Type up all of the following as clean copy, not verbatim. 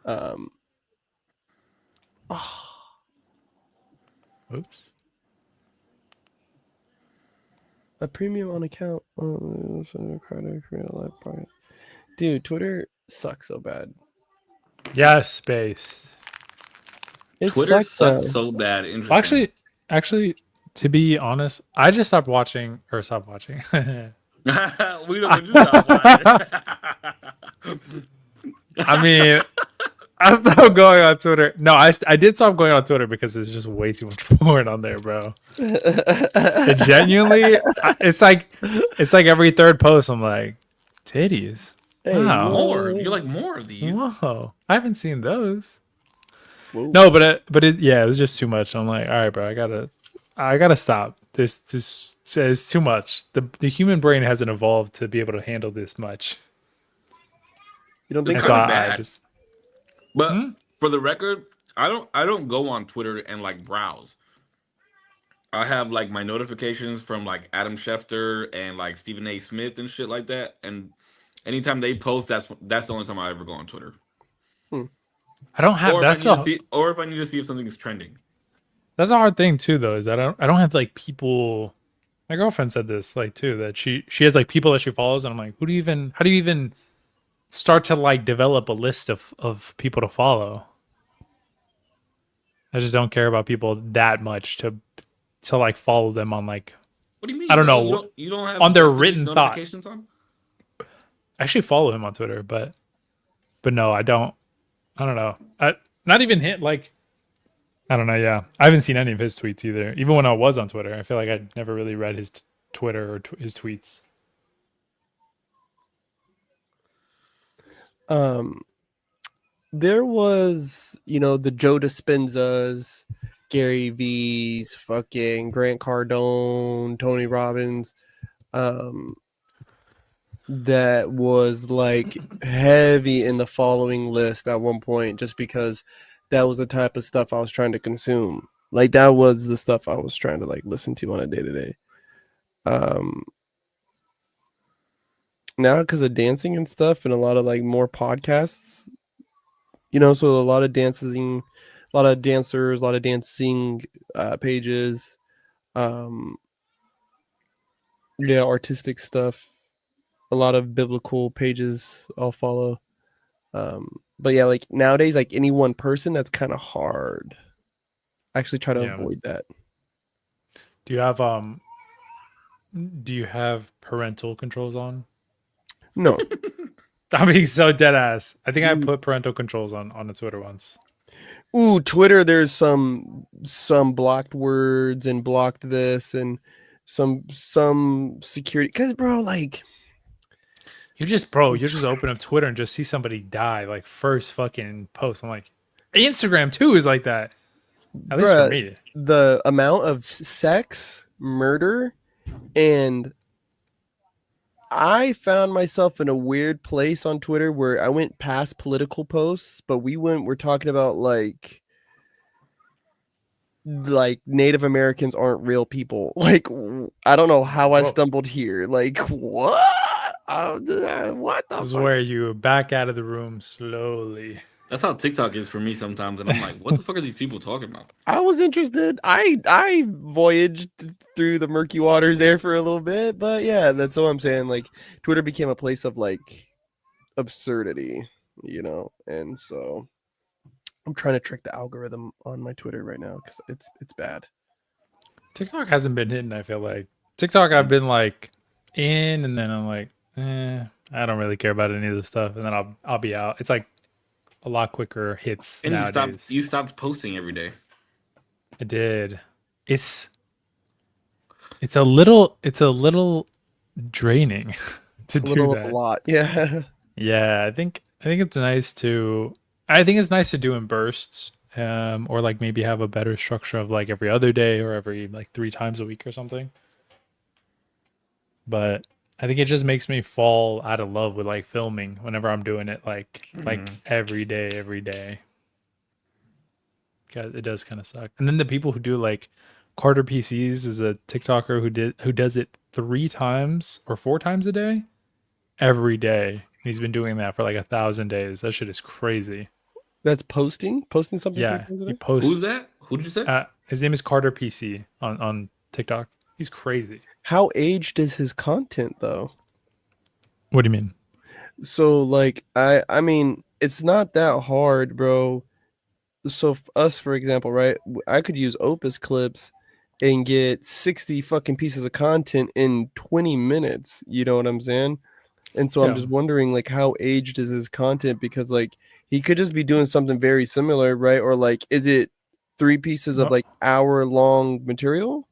Um, oh, Oops. a premium on account. Dude, Twitter sucks so bad. Yes, space. It Twitter sucked sucks though. so bad. Well, Interesting. actually, to be honest, I just stopped watching or stopped watching. We don't let you stop watching. I mean, I stopped going on Twitter. No, I did stop going on Twitter because there's just way too much porn on there, bro. It genuinely, it's like every third post, I'm like, titties. Hey, Wow. More. You whoa, like more of these? Whoa. I haven't seen those. whoa. No, yeah, it was just too much. I'm like, all right, bro, I gotta stop. This says too much. The human brain hasn't evolved to be able to handle this much. You don't It's think And so kind of so? I bad. just, But hmm? for the record, I don't go on Twitter and like browse. I have like my notifications from like Adam Schefter and like Stephen A. Smith and shit like that. And anytime they post, that's the only time I ever go on Twitter. Hmm. I don't have. Or if I need to see if something is trending. That's a hard thing too, though. Is that I don't have like people. My girlfriend said this like too that she has like people that she follows, and I'm like, who do you even? How do you even start to like develop a list of people to follow? I just don't care about people that much to like follow them on like What do you I mean, don't bro? know You don't have on their Mr. Beast written thought. notifications on? I actually follow him on Twitter, but no, I don't. I don't know. Not even hit like I don't know. Yeah, I haven't seen any of his tweets either. Even when I was on Twitter, I feel like I never really read his Twitter or his tweets. Um, there was, the Joe Dispenzas, Gary V's, fucking Grant Cardone, Tony Robbins, um, that was like heavy in the following list at one point, just because that was the type of stuff I was trying to consume. Like that was the stuff I was trying to like listen to on a day to day. Now because of dancing and stuff and a lot of like more podcasts, so a lot of dancing, a lot of dancers, a lot of dancing pages, um, yeah, artistic stuff, a lot of biblical pages I'll follow. But yeah, like nowadays, like any one person, that's kind of hard. I actually try to Yeah. avoid that. Do you have um do you have parental controls on? No. I'm being so dead ass. I think I Mm. put parental controls on the Twitter once. Ooh, Twitter. There's some blocked words and blocked this and some security. Cause bro, like You just open up Twitter and just see somebody die like first fucking post. I'm like, Instagram too is like that. At least for bruh, me. the amount of sex, murder, and I found myself in a weird place on Twitter where I went past political posts, but we're talking about like Native Americans aren't real people. Like I don't know how I Whoa. stumbled here. Like what? What the This is fuck? where you back out of the room slowly. That's how TikTok is for me sometimes, and I'm like, what the fuck are these people talking about? I was interested. I voyaged through the murky waters there for a little bit, but yeah, that's all I'm saying. Like Twitter became a place of like absurdity, and so I'm trying to trick the algorithm on my Twitter right now because it's bad. TikTok hasn't been hitting, I feel like. TikTok I've been like in and then I'm like, I don't really care about any of this stuff. And then I'll be out. It's like a lot quicker hits And nowadays. you stopped posting every day. I did. It's it's a little draining to A do little, a that. lot, yeah. Yeah, I think it's nice to do in bursts. Or like maybe have a better structure of like every other day or every like 3 times a week or something. But I think it just makes me fall out of love with like filming whenever I'm doing it like every day. 'Cause it does kind of suck. And then the people who do like Carter PCs is a TikToker who does it 3 times or 4 times a day every day. He's been doing that for like 1,000 days. That shit is crazy. That's posting something 3 Yeah, times a he day. Who's posts. that? Who did you say? His name is Carter PC on TikTok. He's crazy. How aged is his content though? What do you mean? So like I mean it's not that hard, bro. So us, for example, right? I could use Opus clips and get 60 fucking pieces of content in 20 minutes. You know what I'm saying? And so I'm Yeah. just wondering like how aged is his content, because like he could just be doing something very similar, right? Or like is it 3 pieces of No, like hour-long material?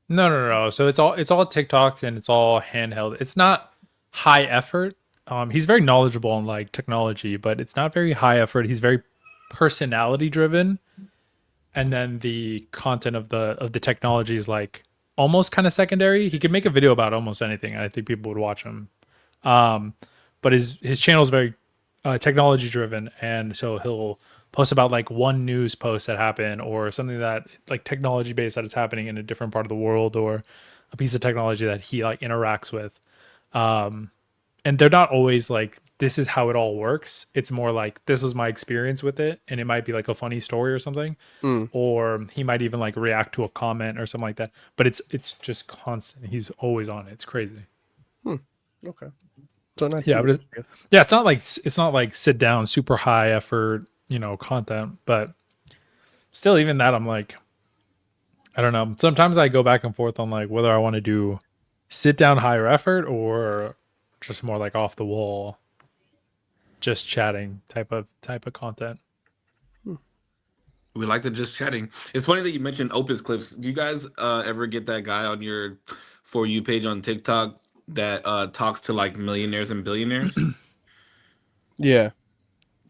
no. So it's all TikToks and it's all handheld. It's not high effort. He's very knowledgeable on like technology, but it's not very high effort. He's very personality driven, and then the content of the technology is like almost kind of secondary. He could make a video about almost anything, and I think people would watch him. Um, but his channel is very technology driven, and so he'll post about like one news post that happened or something that like technology based that is happening in a different part of the world, or a piece of technology that he like interacts with. And they're not always like this is how it all works. It's more like this was my experience with it, and it might be like a funny story or something, Mm, or he might even like react to a comment or something like that. But it's just constant. He's always on it. It's crazy. okay. So not Yeah, too but much, I guess. yeah, it's not like sit down super high effort, content, but still even that I'm like I don't know. Sometimes I go back and forth on like whether I want to do sit down higher effort or just more like off the wall just chatting type of content. We like to just chatting. It's funny that you mentioned Opus clips. Do you guys ever get that guy on your For You page on TikTok that talks to like millionaires and billionaires? Yeah.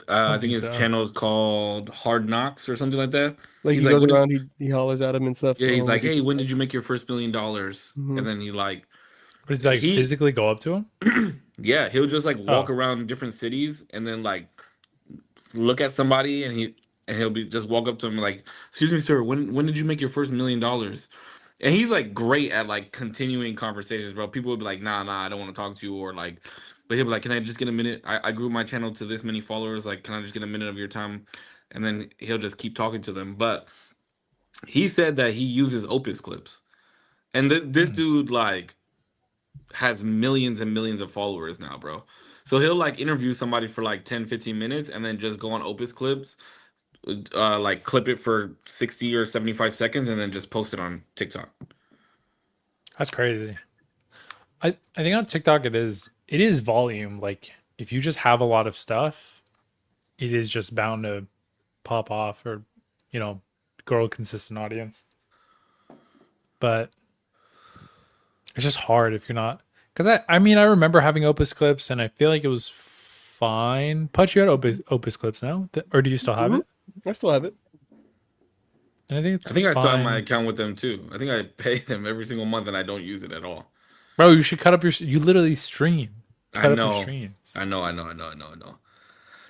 I I don't think think his so. channel is called Hard Knocks or something like that. Like He's he like, goes "What did?" around, he hollers at him and stuff. Yeah, he's What like, he "Hey, said. when did you make your first $1 million?" Mhm. And then he like But does he like he physically go up to him? yeah, he'll just like walk Oh, around different cities and then like look at somebody and he'll be just walk up to him like, "Excuse me, sir, when did you make your first $1 million?" And he's like great at like continuing conversations, bro. People would be like, nah, I don't want to talk to you, or like, but he'll be like, can I just get a minute? I grew my channel to this many followers. Like, can I just get a minute of your time? And then he'll just keep talking to them. But he said that he uses Opus clips, and this hmm. dude like has millions and millions of followers now, bro. So he'll like interview somebody for like 10, 15 minutes and then just go on Opus clips, like clip it for 60 or 75 seconds and then just post it on TikTok. That's crazy. I think on TikTok it is volume. Like if you just have a lot of stuff, it is just bound to pop off or you know grow a consistent audience. But it's just hard if you're not because I mean I remember having Opus clips and I feel like it was fine. Putch, you had Opus clips now, or do you still have Mhm. it? I still have it. And I think it's I think I still have my fine, account with them too. I think I pay them every single month and I don't use it at all. bro. You should cut up you literally stream, I cut up your know. streams. I know.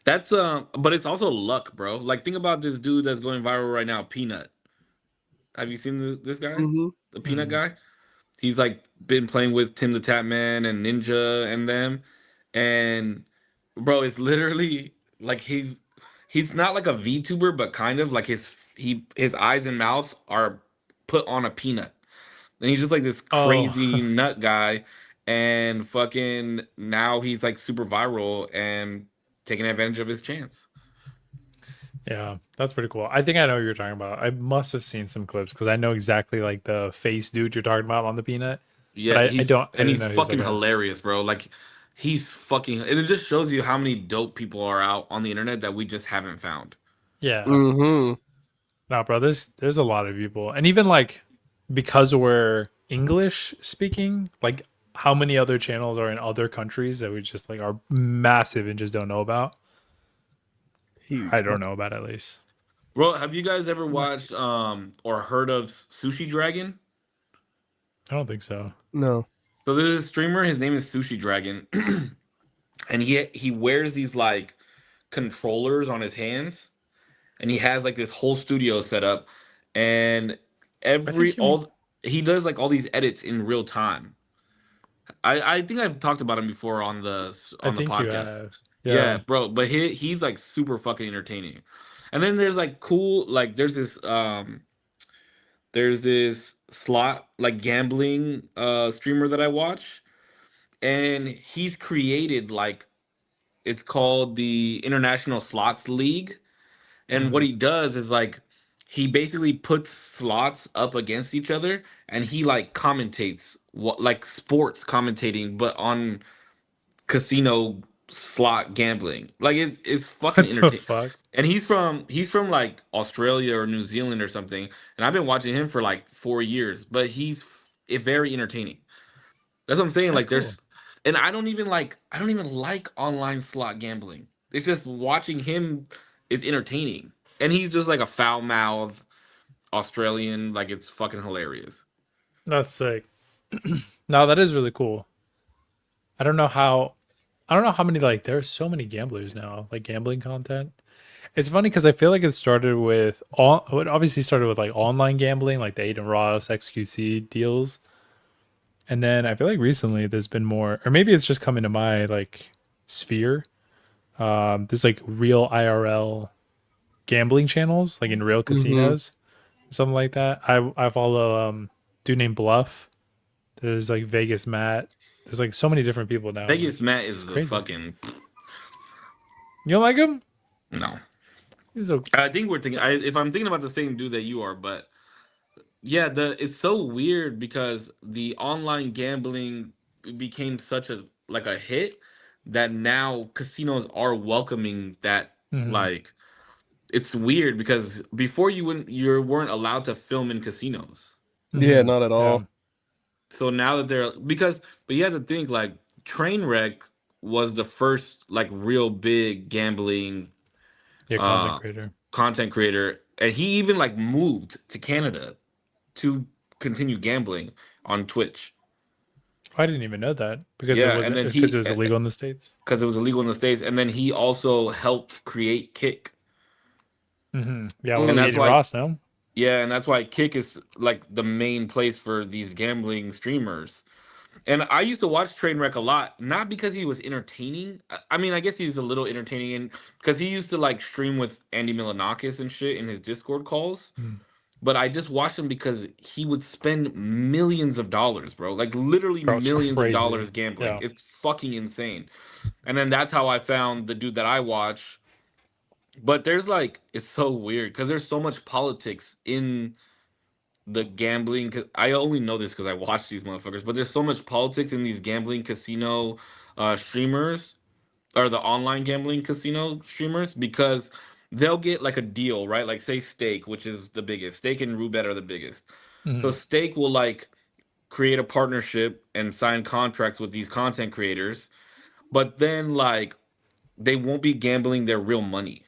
That's but it's also luck, bro. Like think about this dude that's going viral right now, Peanut. Have you seen this guy? Hmm. The Peanut Mm. guy? He's like been playing with Tim the Tap Man and Ninja and them. And bro, it's literally like he's not like a VTuber, but kind of like his eyes and mouth are put on a peanut. And he's just like this Oh, crazy nut guy. And fucking now he's like super viral and taking advantage of his chance. yeah, that's pretty cool. I think I know what you're talking about. I must have seen some clips because I know exactly like the face dude you're talking about on the peanut, but Yeah, I he's didn't know he was like fucking a hilarious, bro. Like he's fucking and it just shows you how many dope people are out on the internet that we just haven't found. yeah. Hmm. No, bro, there's a lot of people, and even like because we're English speaking, like how many other channels are in other countries that we just like are massive and just don't know about. I Huge. don't know about at least. Bro, have you guys ever watched or heard of Sushi Dragon? I don't think so. No. So there's a streamer, his name is Sushi Dragon, and he wears these like controllers on his hands, and he has like this whole studio set up, and I think every you. all he does like all these edits in real time. I think I've talked about him before on I the think you podcast. have. Yeah, bro. But he's like super fucking entertaining. And then there's like cool like there's this slot like gambling streamer that I watch, and he's created like it's called the International Slots League. And what Mhm. he does is like he basically puts slots up against each other, and he like commentates what like sports commentating but on casino slot gambling. Like it's fucking What the entertaining. fuck? And he's from like Australia or New Zealand or something. And I've been watching him for like 4 years, but very entertaining. That's what I'm saying. That's Like cool. there's, and I don't even like online slot gambling. It's just watching him is entertaining, and he's just like a foul mouthed Australian. Like it's fucking hilarious. That's sick. No, that is really cool. I don't know how. I don't know how many like there's so many gamblers now, like gambling content. It's funny because I feel like it started with all. It obviously started with like online gambling, like the Aiden Ross XQC deals, and then I feel like recently there's been more, or maybe it's just come into my like sphere. There's like real IRL gambling channels, like in real Mm-hmm. casinos, something like that. I follow dude named Bluff. There's like Vegas Matt. There's like so many different people now. Like Vegas Matt it's is the crazy. fucking You don't like him? no. He's okay. I think we're thinking. If I'm thinking about the same dude that you are, but yeah, the it's so weird because the online gambling became such a like a hit that now casinos are welcoming that. Mhm. Like it's weird because before you weren't allowed to film in casinos. Yeah, Mhm. not at Yeah. all. So now that they're because but you have to think like Trainwreck was the first like real big gambling Yeah. Content uh creator. content creator, and he even like moved to Canada to continue gambling on Twitch. I didn't even know that because it Yeah, and wasn't then because it he was illegal in the states. because it was illegal in the States, and then he also helped create Kick. Yeah. And With Mm. that's Aiden why Ross, no. yeah, and that's why Kick is like the main place for these gambling streamers. And I used to watch Trainwreck a lot, not because he was entertaining. I mean, I guess he's a little entertaining, and because he used to like stream with Andy Milonakis and shit in his Discord calls. Mm. But I just watched him because he would spend millions of dollars, bro. Like literally Bro, it's millions of crazy. dollars gambling. Yeah. It's fucking insane. And then that's how I found the dude that I watch. But there's like, it's so weird because there's so much politics in the gambling. I only know this because I watch these motherfuckers, but there's so much politics in these gambling casino streamers or the online gambling casino streamers because they'll get like a deal, right? Like say Stake, which is the biggest. Stake and Roulette are the biggest. So Mhm. Stake will like create a partnership and sign contracts with these content creators, but then like they won't be gambling their real money.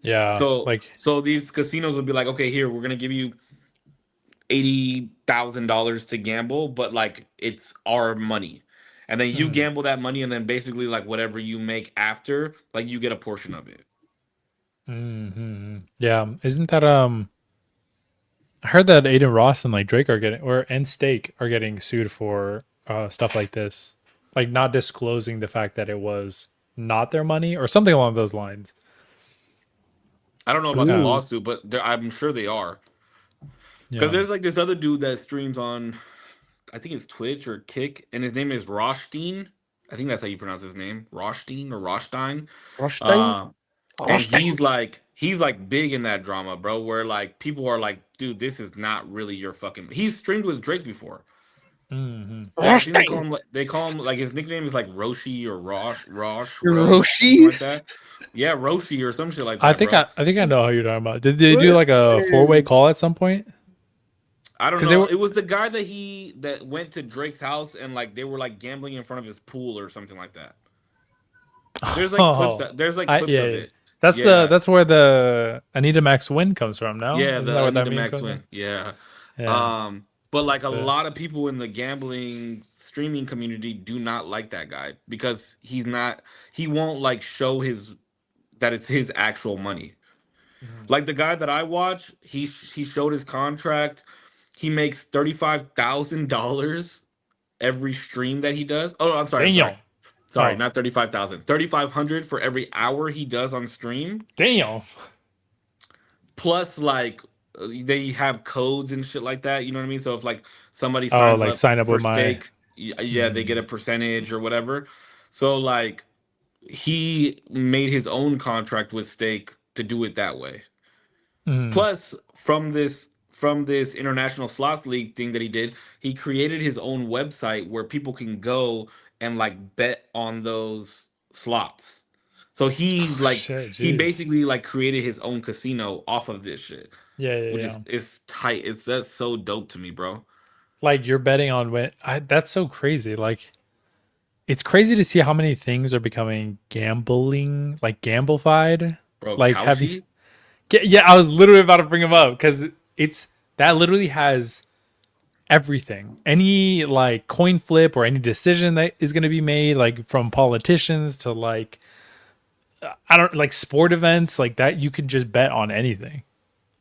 Yeah. Like. So these casinos will be like, okay, here we're gonna give you $80,000 to gamble, but like it's our money. And then you Mhm. gamble that money, and then basically like whatever you make after, like you get a portion of it. Yeah. Isn't that I heard that Aiden Ross and like Drake are getting and Stake are getting sued for stuff like this, like not disclosing the fact that it was not their money or something along those lines. I don't know about the Yeah, Ooh. lawsuit, but I'm sure they are. Because yeah. there's like this other dude that streams on, I think it's Twitch or Kick, and his name is Rothstein. I think that's how you pronounce his name, Rothstein or Rothstein. Rothstein? Uh, and Rothstein. he's like big in that drama, bro. Where like people are like, dude, this is not really your fucking. He's streamed with Drake before. Hmm. Like I think Rothstein. they call him like his nickname is like Roshi or something Roshi? like that. Yeah, Roshi or some shit like I that, think bro. I think I know how you're talking about. Did they do What? like a four-way call at some point? I don't Because they know. were. It was the guy that went to Drake's house and like they were like gambling in front of his pool or something like that. Oh, There's like I clips yeah, of yeah. it. That's Yeah. that's where the Anita Max win comes from. No, Yeah, isn't that the what that Anita meme Max comes from? win. Yeah. Yeah. But like a The, lot of people in the gambling streaming community do not like that guy because he won't like show his that it's his actual money. Mhm. Like the guy that I watch, he showed his contract. He makes $35,000 every stream that he does. Oh, I'm sorry, I'm sorry. Damn. Sorry, Oh. not 35,000. 3,500 for every hour he does on stream. Damn. Plus, like, they have codes and shit like that. You know what I mean? So if like somebody Oh, signs like up sign up for with my. stake, yeah, they get a percentage or whatever. So like, he made his own contract with stake to do it that way. Plus, from this international slots league thing that he did, he created his own website where people can go and like bet on those slots. So Shit, he jeez. basically like created his own casino off of this shit, Yeah, which yeah. is tight. It's That's so dope to me, bro. Like you're betting on that's so crazy. Like it's crazy to see how many things are becoming gambling, like gamblified. Bro, Like have you? Kalshi, Yeah, I was literally about to bring him up because it's that literally has everything. Any like coin flip or any decision that is going to be made, like from politicians to like I don't like sport events like that, you can just bet on anything.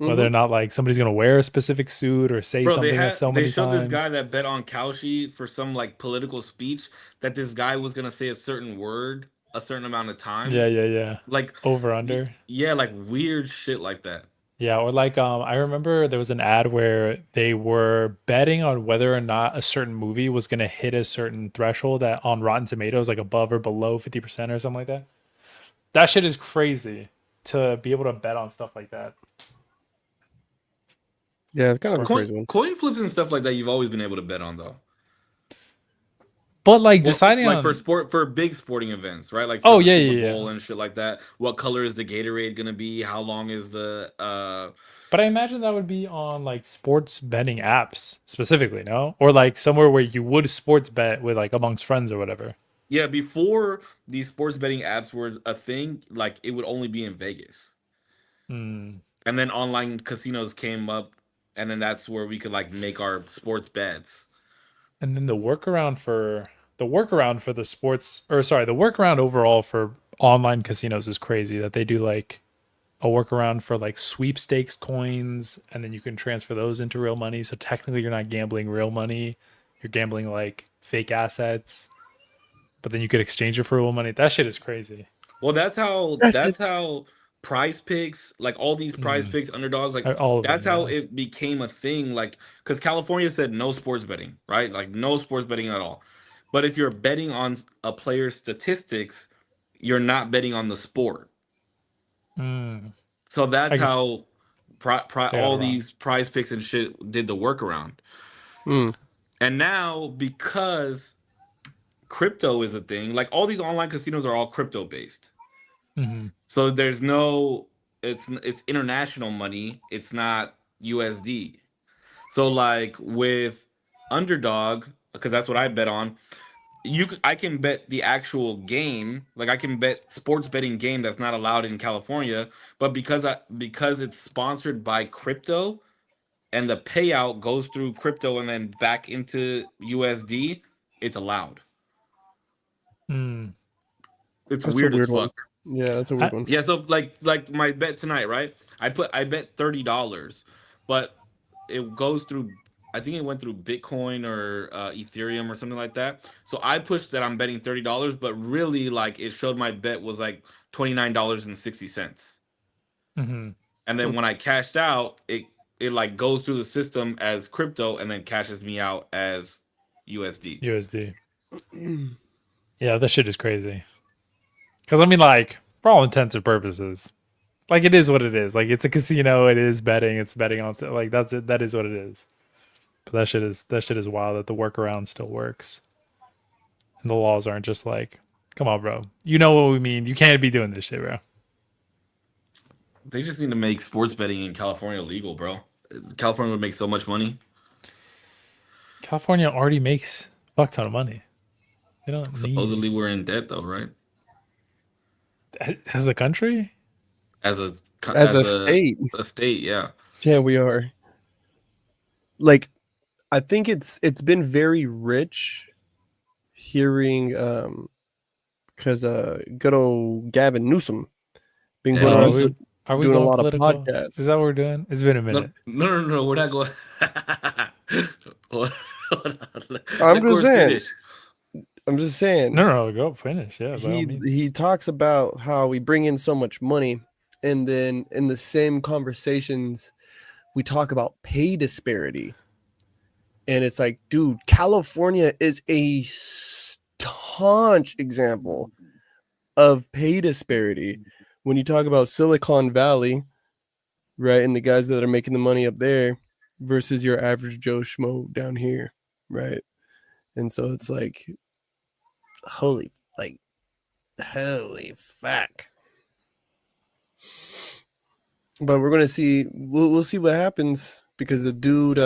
Whether or Mm-hmm. not like somebody's going to wear a specific suit or say bro, something that so they many showed this guy times. that bet on Kalshi for some like political speech that this guy was gonna say a certain word a certain amount of Yeah, times. yeah, yeah. Like, Over under. yeah, like weird shit like that. Yeah, or like I remember there was an ad where they were betting on whether or not a certain movie was going to hit a certain threshold that on Rotten Tomatoes, like above or below 50% or something like that. That shit is crazy to be able to bet on stuff like that. Yeah, it's kind of Or a crazy one. Coin flips and stuff like that, you've always been able to bet on though. but like Well, deciding like on for big sporting events, right? Like for oh the yeah, Super yeah, Bowl yeah. and shit like that. What color is the Gatorade gonna be? How long is the But I imagine that would be on like sports betting apps specifically, no? Or like somewhere where you would sports bet with like amongst friends or whatever. yeah, before these sports betting apps were a thing, like it would only be in Vegas. Hmm. And then online casinos came up, and then that's where we could like make our sports bets. And then the workaround for the sports or sorry, the workaround overall for online casinos is crazy that they do like a workaround for like sweepstakes coins and then you can transfer those into real money. So technically you're not gambling real money. You're gambling like fake assets, but then you could exchange it for real money. That shit is crazy. Well, That's that's it. how Prize Picks, like all these Prize Picks underdogs, like All of them, that's how yeah. it became a thing. Like, because California said no sports betting, right? Like no sports betting at all. But if you're betting on a player's statistics, you're not betting on the sport. Mm. So that's I guess how they got it all wrong. these Prize Picks and shit did the workaround. Mm. And now because crypto is a thing, like all these online casinos are all crypto based. Hmm. So there's no it's international money. It's not USD. So like with underdog, because that's what I bet on. I can bet the actual game, like I can bet sports betting game that's not allowed in California, but because it's sponsored by crypto and the payout goes through crypto and then back into USD, it's allowed. Mm. It's That's a weird as weird one. fuck. Yeah, that's a weird one. Yeah, so like my bet tonight, right? I bet $30, but it goes through. I think it went through Bitcoin or Ethereum or something like that. So I pushed that I'm betting $30, but really like it showed my bet was like $29.60. Hmm. And then Mm. when I cashed out, it like goes through the system as crypto and then cashes me out as USD. USD. Yeah, that shit is crazy. Because I mean, like, for all intents and purposes, like it is what it is. Like it's a casino. It is betting. It's betting on like that's it. That is what it is. But that shit is wild that the workaround still works and the laws aren't just like, come on, bro. You know what we mean. You can't be doing this shit, bro. They just need to make sports betting in California legal, bro. California would make so much money. California already makes a fuck ton of money. They don't need Supposedly we're in debt though, right? as a country. As a As a state, a state, yeah. yeah, we are. Like, I think it's been very rich hearing because good old Gavin Newsom been Yeah, going Oh, on Newsom. are we doing a going lot of political? Is that podcasts. what we're doing? It's been a No, minute. no, we're not going. Hold on. I'm Let just Course saying, finish. I'm just saying. No, go finish. Yeah, by all means. He talks about how we bring in so much money, and then in the same conversations we talk about pay disparity, and it's like, dude, California is a staunch example of pay disparity. When you talk about Silicon Valley, right, and the guys that are making the money up there versus your average Joe Schmo down here, right? And so it's like, holy fuck. But we're gonna see. We'll see what happens, because the dude,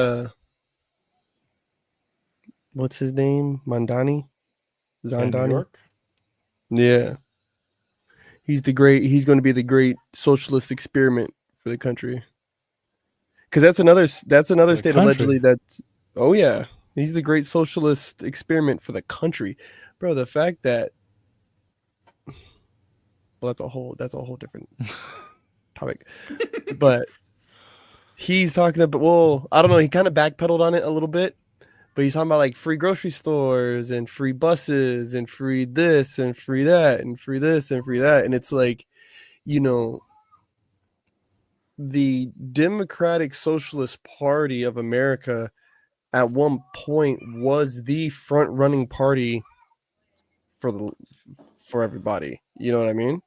what's his name? Mandani, Yeah, New Zandani. York. Yeah, he's going to be the great socialist experiment for the country. Because that's another The state country. allegedly that's. Oh yeah, he's the great socialist experiment for the country, bro. The fact that, well, that's a whole different topic, but he's talking about. Well, I don't know. He kind of backpedaled on it a little bit. But he's talking about like free grocery stores and free buses and free this and free that and free this and free that. And it's like, you know, the Democratic Socialist Party of America at one point was the front running party for everybody. You know what I mean?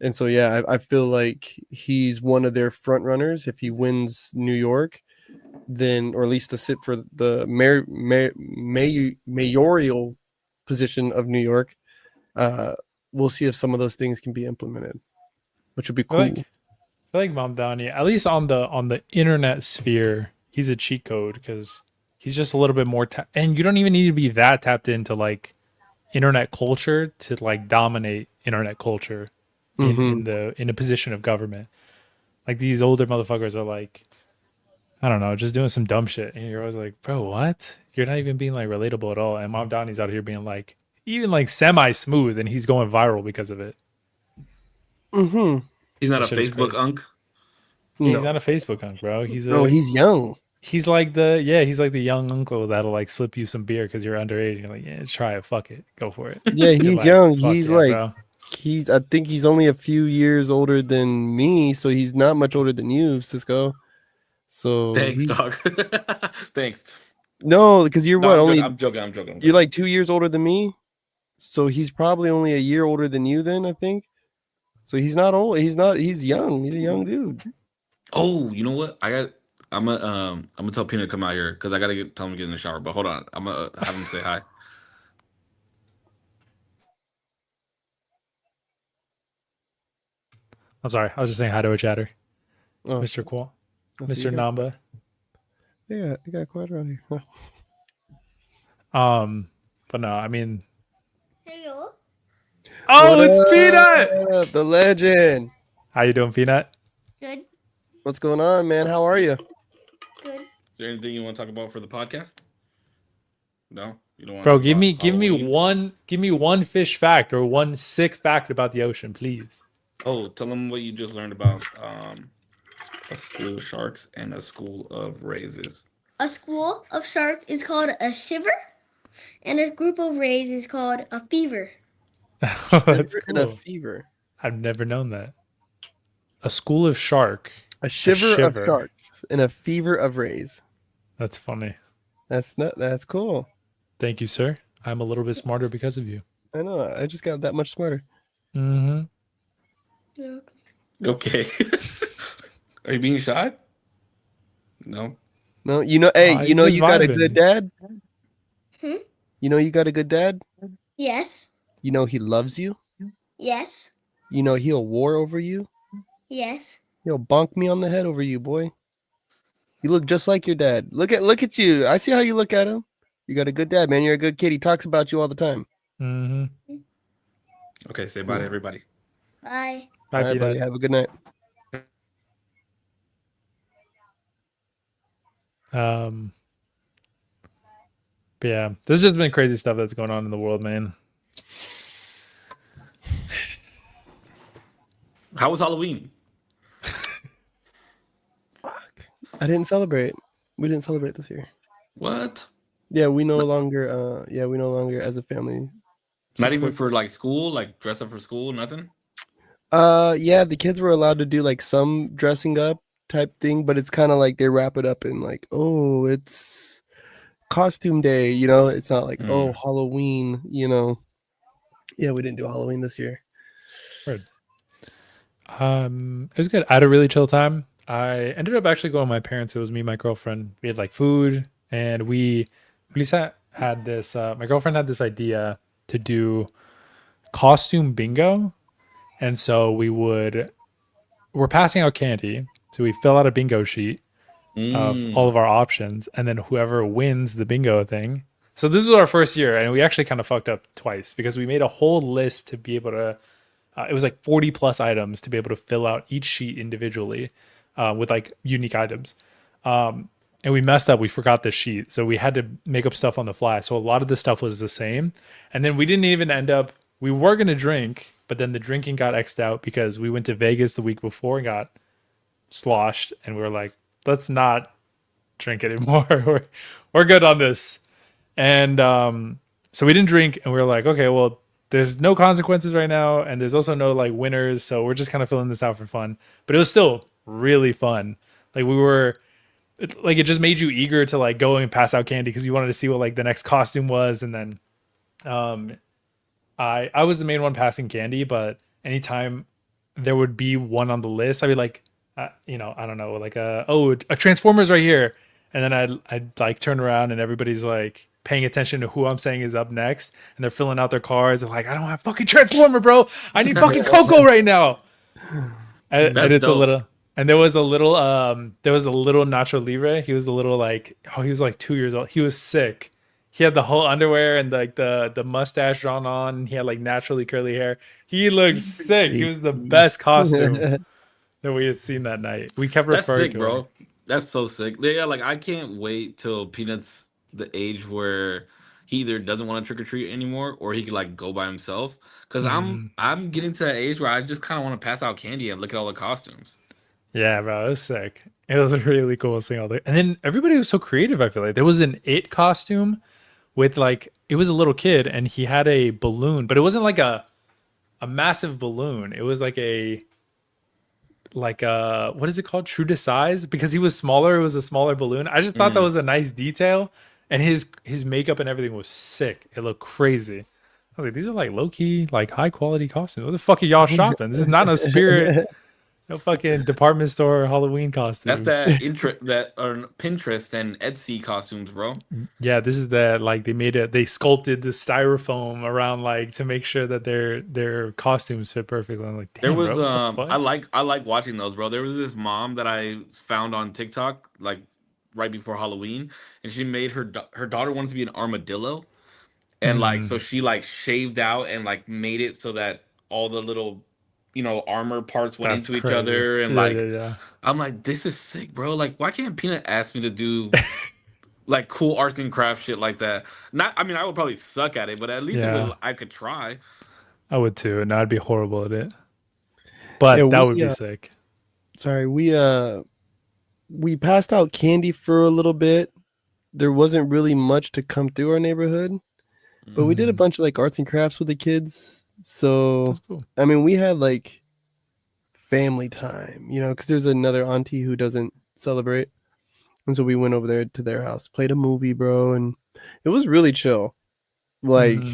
And so, yeah, I feel like he's one of their front runners. If he wins New York, then, or at least to sit for the mayoral position of New York, we'll see if some of those things can be implemented, which would be cool. I feel like Mamdani, at least on the internet sphere, he's a cheat code because he's just a little bit more and you don't even need to be that tapped into like internet culture to like dominate internet culture in a position of government. Like these older motherfuckers are like, I don't know, just doing some dumb shit, and you're always like, bro, what? You're not even being like relatable at all. And Mamdani's out here being like even like semi smooth, and he's going viral because of it. He's not That a shit is Facebook crazy. unk. Yeah, he's not a Facebook unk, bro. He's he's young. He's like the young uncle that'll like slip you some beer because you're underage. You're like, yeah, try it, fuck it, go for it. Yeah, You're he's like, young. "Fuck He's yeah, like, bro." I think he's only a few years older than me, so he's not much older than you, Cisco. So Thanks, dog. Thanks. No, because you're No, what? I'm joking. You're like 2 years older than me, so he's probably only a year older than you. Then I think. So he's not old. He's not. He's young. He's a young dude. Oh, you know what? I'm gonna tell Peanut to come out here because I gotta tell him to get in the shower. But hold on, I'm gonna have him say hi. I'm sorry, I was just saying hi to a chatter, Oh, Mr. Qual, so Mr. Namba. Yeah, I got quiet around here. Huh. But no, I mean, Hello. oh, What it's up, Peanut. the legend. How you doing, Peanut? Good. What's going on, man? How are you? Good. Is there anything you want to talk about for the podcast? No, you don't want. Bro, to give me Halloween? give me one fish fact or one sick fact about the ocean, please. Oh, tell them what you just learned about a school of sharks and a school of rays. A school of shark is called a shiver, and a group of rays is called a fever. That's In a cool. fever. I've never known that. A school of shark. A shiver of sharks and a fever of rays. That's funny. That's cool. Thank you, sir. I'm a little bit smarter because of you. I know. I just got that much smarter. Mm-hmm. Yeah. Okay. Are you being shy? No. No, you know. Hey, you know just you got a vibing. good dad. Hmm? You know you got a good dad. Yes. You know he loves you. Yes. You know he'll war over you. Yes. He'll bonk me on the head over you, boy. You look just like your dad. Look at you. I see how you look at him. You got a good dad, man. You're a good kid. He talks about you all the time. Mm-hmm. Okay, say bye to everybody. Bye. Bye, All right, Peanut. buddy. Have a good night. But yeah, this has just been crazy stuff that's going on in the world, man. How was Halloween? Fuck. I didn't celebrate. We didn't celebrate this year. What? Yeah, we no longer as a family Not even Support. for like school, like dress up for school, nothing. Yeah, the kids were allowed to do like some dressing up type thing, but it's kind of like they wrap it up in like, oh, it's costume day, you know? It's not like, oh, Halloween, you know. Yeah, we didn't do Halloween this year. Word. It was good. I had a really chill time. I ended up actually going with my parents. It was me and my girlfriend. We had like food, and we had this. My girlfriend had this idea to do costume bingo, and so we're passing out candy. So we fill out a bingo sheet of all of our options, and then whoever wins the bingo thing. So this was our first year, and we actually kind of fucked up twice because we made a whole list to be able to. It was like 40 plus items to be able to fill out each sheet individually with like unique items. And we messed up. We forgot the sheet. So we had to make up stuff on the fly. So a lot of the stuff was the same. And then we didn't even end up, we were going to drink, but then the drinking got X'd out because we went to Vegas the week before and got sloshed. And we were like, let's not drink anymore. we're good on this. And so we didn't drink. And we were like, okay, well, there's no consequences right now, and there's also no like winners, so we're just kind of filling this out for fun. But it was still really fun. Like it just made you eager to like go and pass out candy because you wanted to see what like the next costume was. And then I was the main one passing candy, but anytime there would be one on the list, I'd be like, I don't know, like a Transformers right here, and then I'd like turn around and everybody's like paying attention to who I'm saying is up next, and they're filling out their cards. They're like, I don't have fucking Transformer, bro. I need fucking Coco right now. And it's dope. There was a little Nacho Libre. He was a little like, he was like 2 years old. He was sick. He had the whole underwear and like the mustache drawn on. He had like naturally curly hair. He looked sick. He was the best costume that we had seen that night. We kept referring to bro. him. That's so sick. Yeah, like I can't wait till Peanut's the age where he either doesn't want to trick or treat anymore or he could like go by himself. Because I'm getting to that age where I just kind of want to pass out candy and look at all the costumes. Yeah, bro, it was sick. It was really cool seeing all the. And then everybody was so creative. I feel like there was an It costume with like it was a little kid and he had a balloon, but it wasn't like a massive balloon. It was like a what is it called? True to size, because he was smaller. It was a smaller balloon. I just thought that was a nice detail, and his makeup and everything was sick. It looked crazy. I was like, these are like low key, like high quality costumes. What the fuck are y'all shopping? This is not no Spirit, no fucking department store Halloween costumes. That's that are Pinterest and Etsy costumes, bro. Yeah, this is the like they sculpted the styrofoam around like to make sure that their costumes fit perfectly. I'm like, damn, there was bro, I like watching those, bro. There was this mom that I found on TikTok like right before Halloween, and she made her daughter wanted to be an armadillo, and like so she like shaved out and like made it so that all the little armor parts went into each other, and I'm like, this is sick, bro. Like, why can't Peanut ask me to do like cool arts and craft shit like that? I would probably suck at it, but at least I could try. I would too, and I'd be horrible at it. But that would be sick. Sorry, we passed out candy for a little bit. There wasn't really much to come through our neighborhood, but we did a bunch of like arts and crafts with the kids. So that's cool. I mean, we had like family time, because there's another auntie who doesn't celebrate, and so we went over there to their house, played a movie, bro, and it was really chill. Like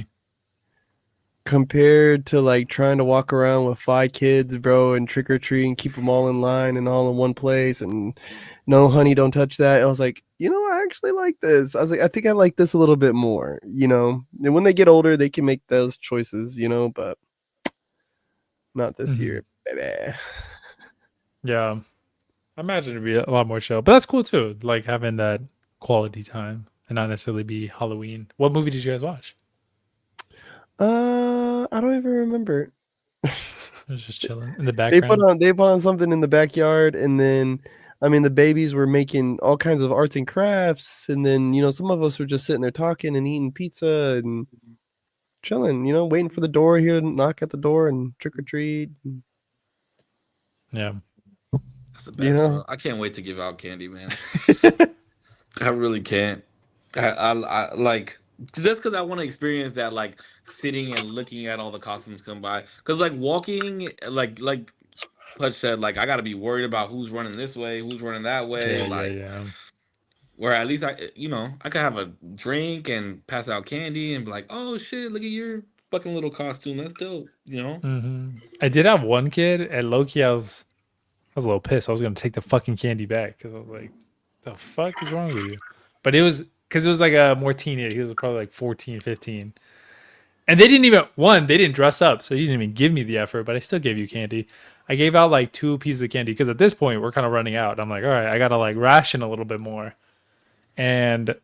compared to like trying to walk around with 5 kids, bro, and trick or treat and keep them all in line and all in one place, and no, honey, don't touch that. I was like, I actually like this. I was like, I think I like this a little bit more, and when they get older, they can make those choices, but not this year, baby. Yeah, I imagine it'd be a lot more chill, but that's cool too. Like having that quality time and not necessarily be Halloween. What movie did you guys watch? I don't even remember. It was just chilling in the background. They put on something in the backyard, and then the babies were making all kinds of arts and crafts, and then some of us were just sitting there talking and eating pizza and chilling, waiting for the door here to knock at the door and trick or treat. Yeah, that's the best. Bro. I can't wait to give out candy, man. I really can't. I like just because I want to experience that, like sitting and looking at all the costumes come by. Because like walking, like Pudge said, like I got to be worried about who's running this way, who's running that way. Like Yeah. where at least I could have a drink and pass out candy and be like, oh shit, look at your fucking little costume. That's dope. I did have one kid at low-key. I was a little pissed. I was gonna take the fucking candy back because I was like, "The fuck is wrong with you?" But it was because it was like a more teenage. He was probably like 14, 15. And they didn't dress up, so he didn't even give me the effort. But I still gave you candy. I gave out like 2 pieces of candy because at this point we're kind of running out. I'm like, all right, I gotta like ration a little bit more. And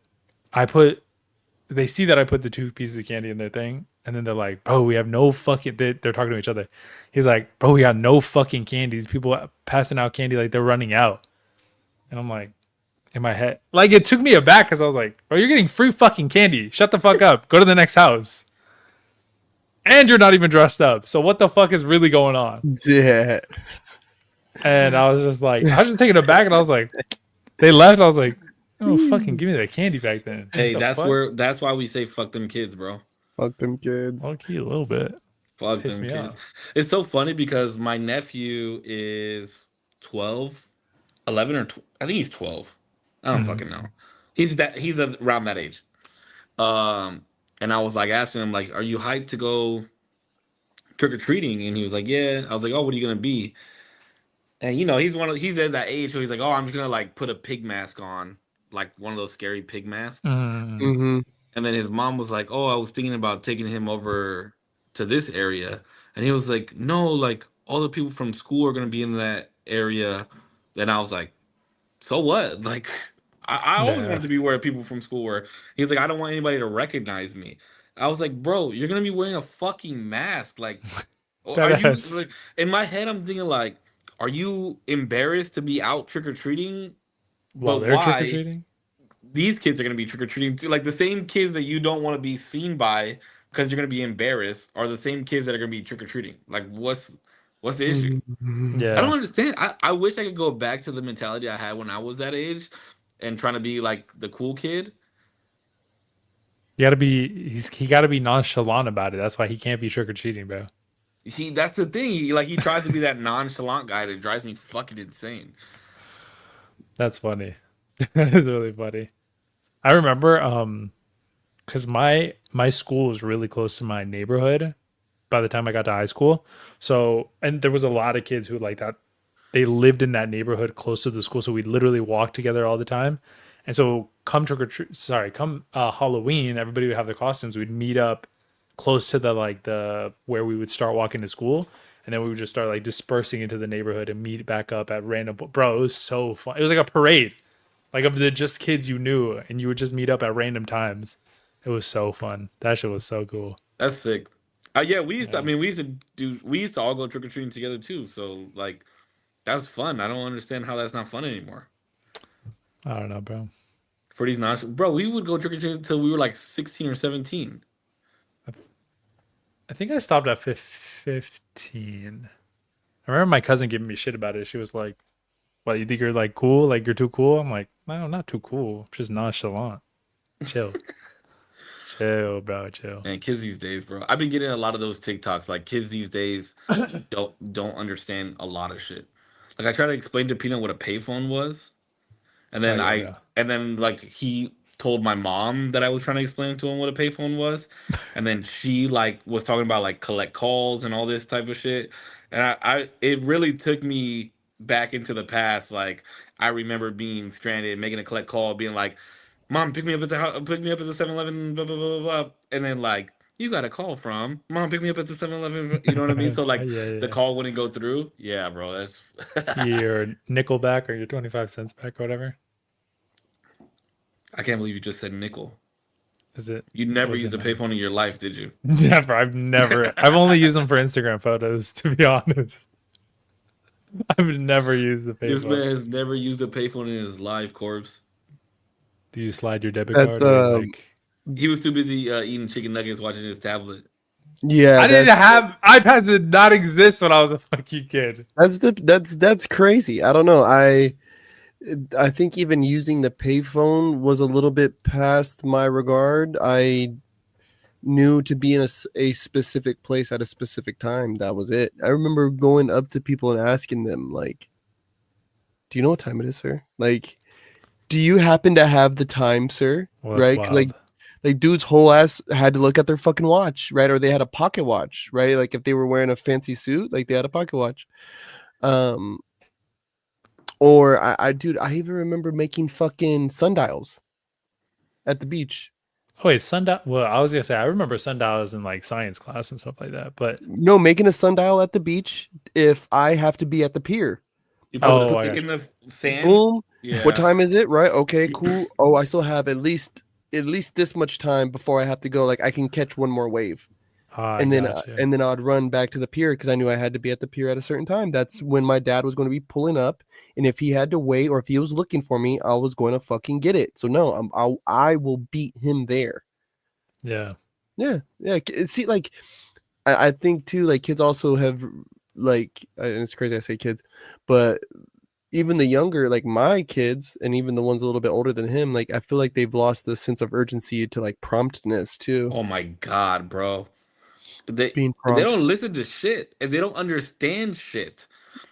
they see that I put the 2 pieces of candy in their thing, and then they're like, bro, we have no fucking, they're talking to each other. He's like, bro, we got no fucking candy. These people are passing out candy like they're running out. And I'm like, in my head, like it took me aback because I was like, bro, you're getting free fucking candy. Shut the fuck up. Go to the next house. And you're not even dressed up. So what the fuck is really going on? Yeah. And I was just like, I was just taken aback, and I was like, they left. I was like, oh, fucking give me that candy back then. Hey, The that's why we say fuck them kids, bro. Fuck them kids. fuck? Low-key a little bit. Fuck Pissed them me kids. off. It's so funny because my nephew is 12, 11 or I think he's 12. I don't Mhm. fucking know. He's around that age. And I was like asking him like, "Are you hyped to go trick or treating?" And he was like, "Yeah." I was like, "Oh, what are you gonna be?" And he's at that age where he's like, "Oh, I'm just gonna like put a pig mask on, like one of those scary pig masks." Mm. Mm-hmm. And then his mom was like, "Oh, I was thinking about taking him over to this area." And he was like, "No, like all the people from school are gonna be in that area." Then I was like, "So what?" Like, I always Yeah. wanted to be where people from school were. He's like, "I don't want anybody to recognize me." I was like, "Bro, you're gonna be wearing a fucking mask. Like, are you Deadass. like?" In my head, I'm thinking like, "Are you embarrassed to be out trick or treating?" While But they're trick or why? treating? These kids are going to be trick or treating too. Like the same kids that you don't want to be seen by because you're going to be embarrassed are the same kids that are going to be trick or treating. Like, what's the issue? I don't Yeah. understand. I wish I could go back to the mentality I had when I was that age and trying to be like the cool kid. He gotta be nonchalant about it. That's why he can't be trick or treating, bro. That's the thing. He tries to be that nonchalant guy that drives me fucking insane. That's funny. That is really funny. I remember because my school was really close to my neighborhood by the time I got to high school. So, and there was a lot of kids who like that. They lived in that neighborhood close to the school, so we literally walked together all the time. And so, come Halloween, everybody would have their costumes. We'd meet up close to the where we would start walking to school, and then we would just start like dispersing into the neighborhood and meet back up at random. Bro, it was so fun. It was like a parade, like of the just kids you knew, and you would just meet up at random times. It was so fun. That shit was so cool. That's sick. Yeah, we used to. I Yeah. mean, we used to all go trick or treating together too. So like, that's fun. I don't understand how that's not fun anymore. I don't know, bro. For these bro, we would go trick or treating until we were like 16 or 17. I think I stopped at 15. I remember my cousin giving me shit about it. She was like, "What, you think you're like cool? Like you're too cool?" I'm like, "No, I'm not too cool. I'm just nonchalant. Chill, chill, bro, chill." And kids these days, bro, I've been getting a lot of those TikToks. Like kids these days don't understand a lot of shit. Like I tried to explain to Peanut what a payphone was, and Oh then yeah, bro. like he told my mom that I was trying to explain to him what a payphone was, and then she like was talking about like collect calls and all this type of shit, and I it really took me back into the past. Like I remember being stranded, making a collect call, being like, "Mom, pick me up at the house, pick me up at the 7-Eleven, blah blah blah blah," blah. And then like, "You got a call from Mom, pick me up at the 7-Eleven." You know what I mean? So like Yeah, the yeah. call wouldn't go through. Yeah, bro, that's Your nickel back or your 25 cents back or whatever. I can't believe you just said nickel. Is it? You never Was used a it payphone in your life, did you? Never. I've never. I've only used them for Instagram photos, to be honest. I've never used the This man payphone. has never used a payphone in his life, Corpse. Do you slide your debit That's card or like? He was too busy eating chicken nuggets, watching his tablet. Yeah, I didn't have iPads. Did not exist when I was a fucking kid. that's crazy. I don't know. I think even using the payphone was a little bit past my regard. I knew to be in a specific place at a specific time. That was it. I remember going up to people and asking them, like, do you know what time it is, sir? Like, do you happen to have the time, sir? Well, that's Right? 'Cause, wild. like dude's whole ass had to look at their fucking watch, right? Or they had a pocket watch, right? Like if they were wearing a fancy suit, like they had a pocket watch. Or dude, I even remember making fucking sundials at the beach. Oh wait, sundial. Well, I was gonna say I remember sundials in like science class and stuff like that. But No, making a sundial at the beach if I have to be at the pier. You put Oh, the I stick got in the sand. Boom. Yeah. What time is it? Right. Okay, cool. Oh, I still have at least this much time before I have to go. Like I can catch one more wave. I And then gotcha. and then I'd run back to the pier because I knew I had to be at the pier at a certain time. That's when my dad was going to be pulling up, and if he had to wait or if he was looking for me, I was going to fucking get it. So no, I will beat him there. Yeah. Yeah. See, like I think too, like kids also have like, and it's crazy I say kids, but even the younger, like my kids, and even the ones a little bit older than him, like I feel like they've lost the sense of urgency to like promptness too. Oh my god, bro. They Being they prompt. don't listen to shit and they don't understand shit.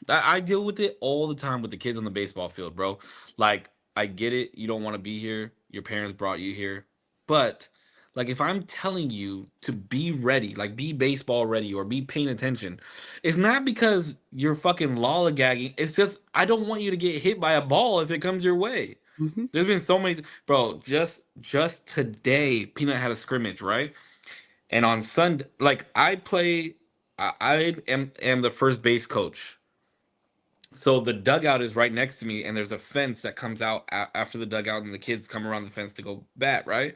I deal with it all the time with the kids on the baseball field, bro. Like I get it, you don't want to be here. Your parents brought you here, but like if I'm telling you to be ready, like be baseball ready or be paying attention, it's not because you're fucking lollygagging. It's just I don't want you to get hit by a ball if it comes your way. Mm-hmm. There's been so many, bro. Just today, Peanut had a scrimmage, right? And on Sunday, like I play, I am the first base coach. So the dugout is right next to me, and there's a fence that comes out after the dugout, and the kids come around the fence to go bat, right?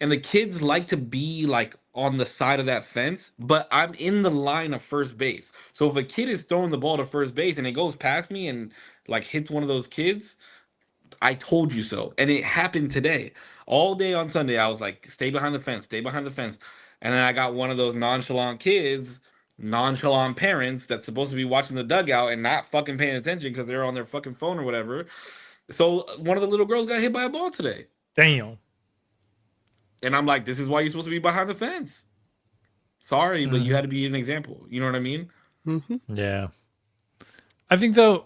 And the kids like to be like on the side of that fence, but I'm in the line of first base. So if a kid is throwing the ball to first base and it goes past me and like hits one of those kids, I told you so. And it happened today. All day on Sunday, I was like, stay behind the fence, stay behind the fence. And then I got one of those nonchalant kids, nonchalant parents that's supposed to be watching the dugout and not fucking paying attention because they're on their fucking phone or whatever. So one of the little girls got hit by a ball today. Damn. And I'm like, this is why you're supposed to be behind the fence. Sorry, but you Mhm. had to be an example. You know what I mean? Mm-hmm. Yeah. I think though,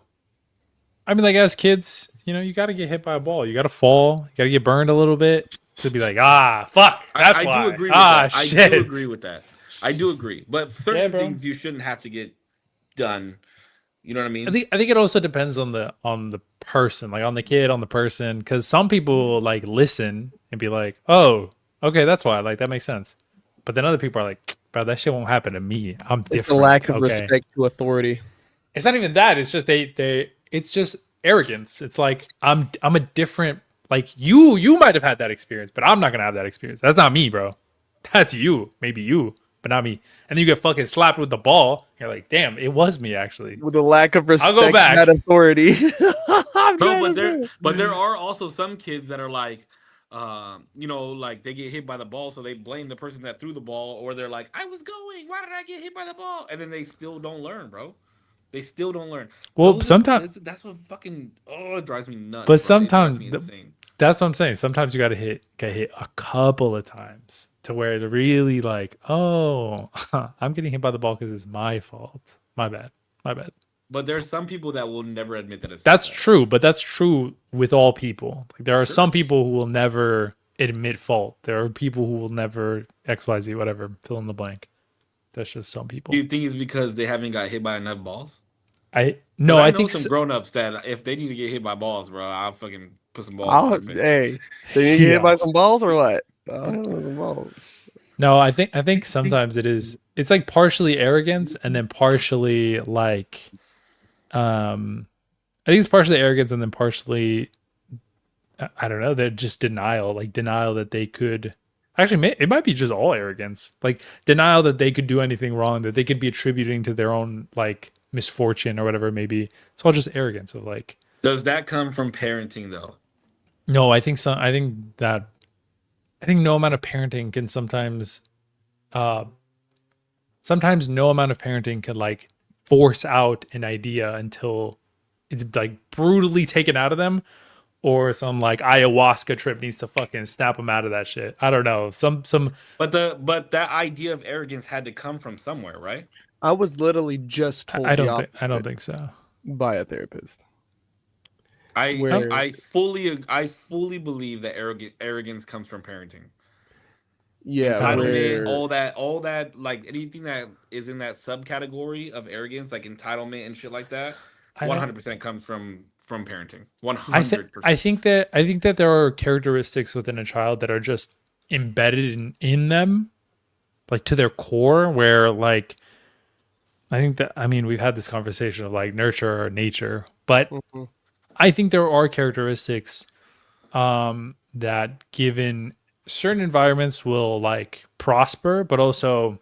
I mean, like as kids, you know, you got to get hit by a ball. You got to fall. You got to get burned a little bit to be like, ah, fuck. That's I why. do agree with Ah, that. shit. I do agree with that. I do agree. But certain Yeah, bro. things you shouldn't have to get done. You know what I mean? I think it also depends on the person, like on the kid, on the person, because some people will, like listen and be like, "Oh, okay, that's why." Like that makes sense. But then other people are like, "Bro, that shit won't happen to me. I'm different." It's a lack of okay? respect to authority. It's not even that. It's just they. It's just arrogance. It's like I'm a different. Like you might have had that experience, but I'm not gonna have that experience. That's not me, bro. That's you. Maybe you, but not me. And then you get fucking slapped with the ball. You're like, damn, it was me actually. With a lack of respect go back. that authority. I'm Bro, trying to say. but there are also some kids that are like, you know, like they get hit by the ball, so they blame the person that threw the ball, or they're like, I was going, why did I get hit by the ball? And then they still don't learn, bro. They still don't learn. Well, sometimes, that's what fucking it drives me nuts. but bro. It drives sometimes me insane. that's what I'm saying. Sometimes you got to get hit a couple of times to where it's really like, oh, I'm getting hit by the ball because it's my fault. My bad. But there's some people that will never admit that it's That's that. true, but that's true with all people. Like there are Sure. some people who will never admit fault. There are people who will never XYZ, whatever, fill in the blank. That's just some people. Do you think it's because they haven't got hit by enough balls? I 'Cause I know think some grown-ups that if they need to get hit by balls, bro, I'll fucking put some balls I'll, in their face. hey, they need to get Yeah. hit by some balls or what? I'll hit them with some balls. no, I think sometimes it's like partially arrogance and then partially like I think it's partially arrogance and then partially I don't know, they're just denial that they could actually it might be just all arrogance, like denial that they could do anything wrong, that they could be attributing to their own like misfortune or whatever it may be. It's all just arrogance of like, Does that come from parenting though? no, I think no amount of parenting can sometimes no amount of parenting can like force out an idea until it's like brutally taken out of them, or some like ayahuasca trip needs to fucking snap them out of that shit. I don't know. But that idea of arrogance had to come from somewhere, right? I was literally just told I the don't think opposite so. by a therapist. I Where I fully believe that arrogance comes from parenting. yeah, Entitlement, where all that, like anything that is in that subcategory of arrogance, like entitlement and shit like that, I don't 100% comes from parenting. I 100%. think that there are characteristics within a child that are just embedded in them, like to their core, where like I think that, I mean, we've had this conversation of like nurture or nature, but Mhm. I think there are characteristics that given certain environments will like prosper, but also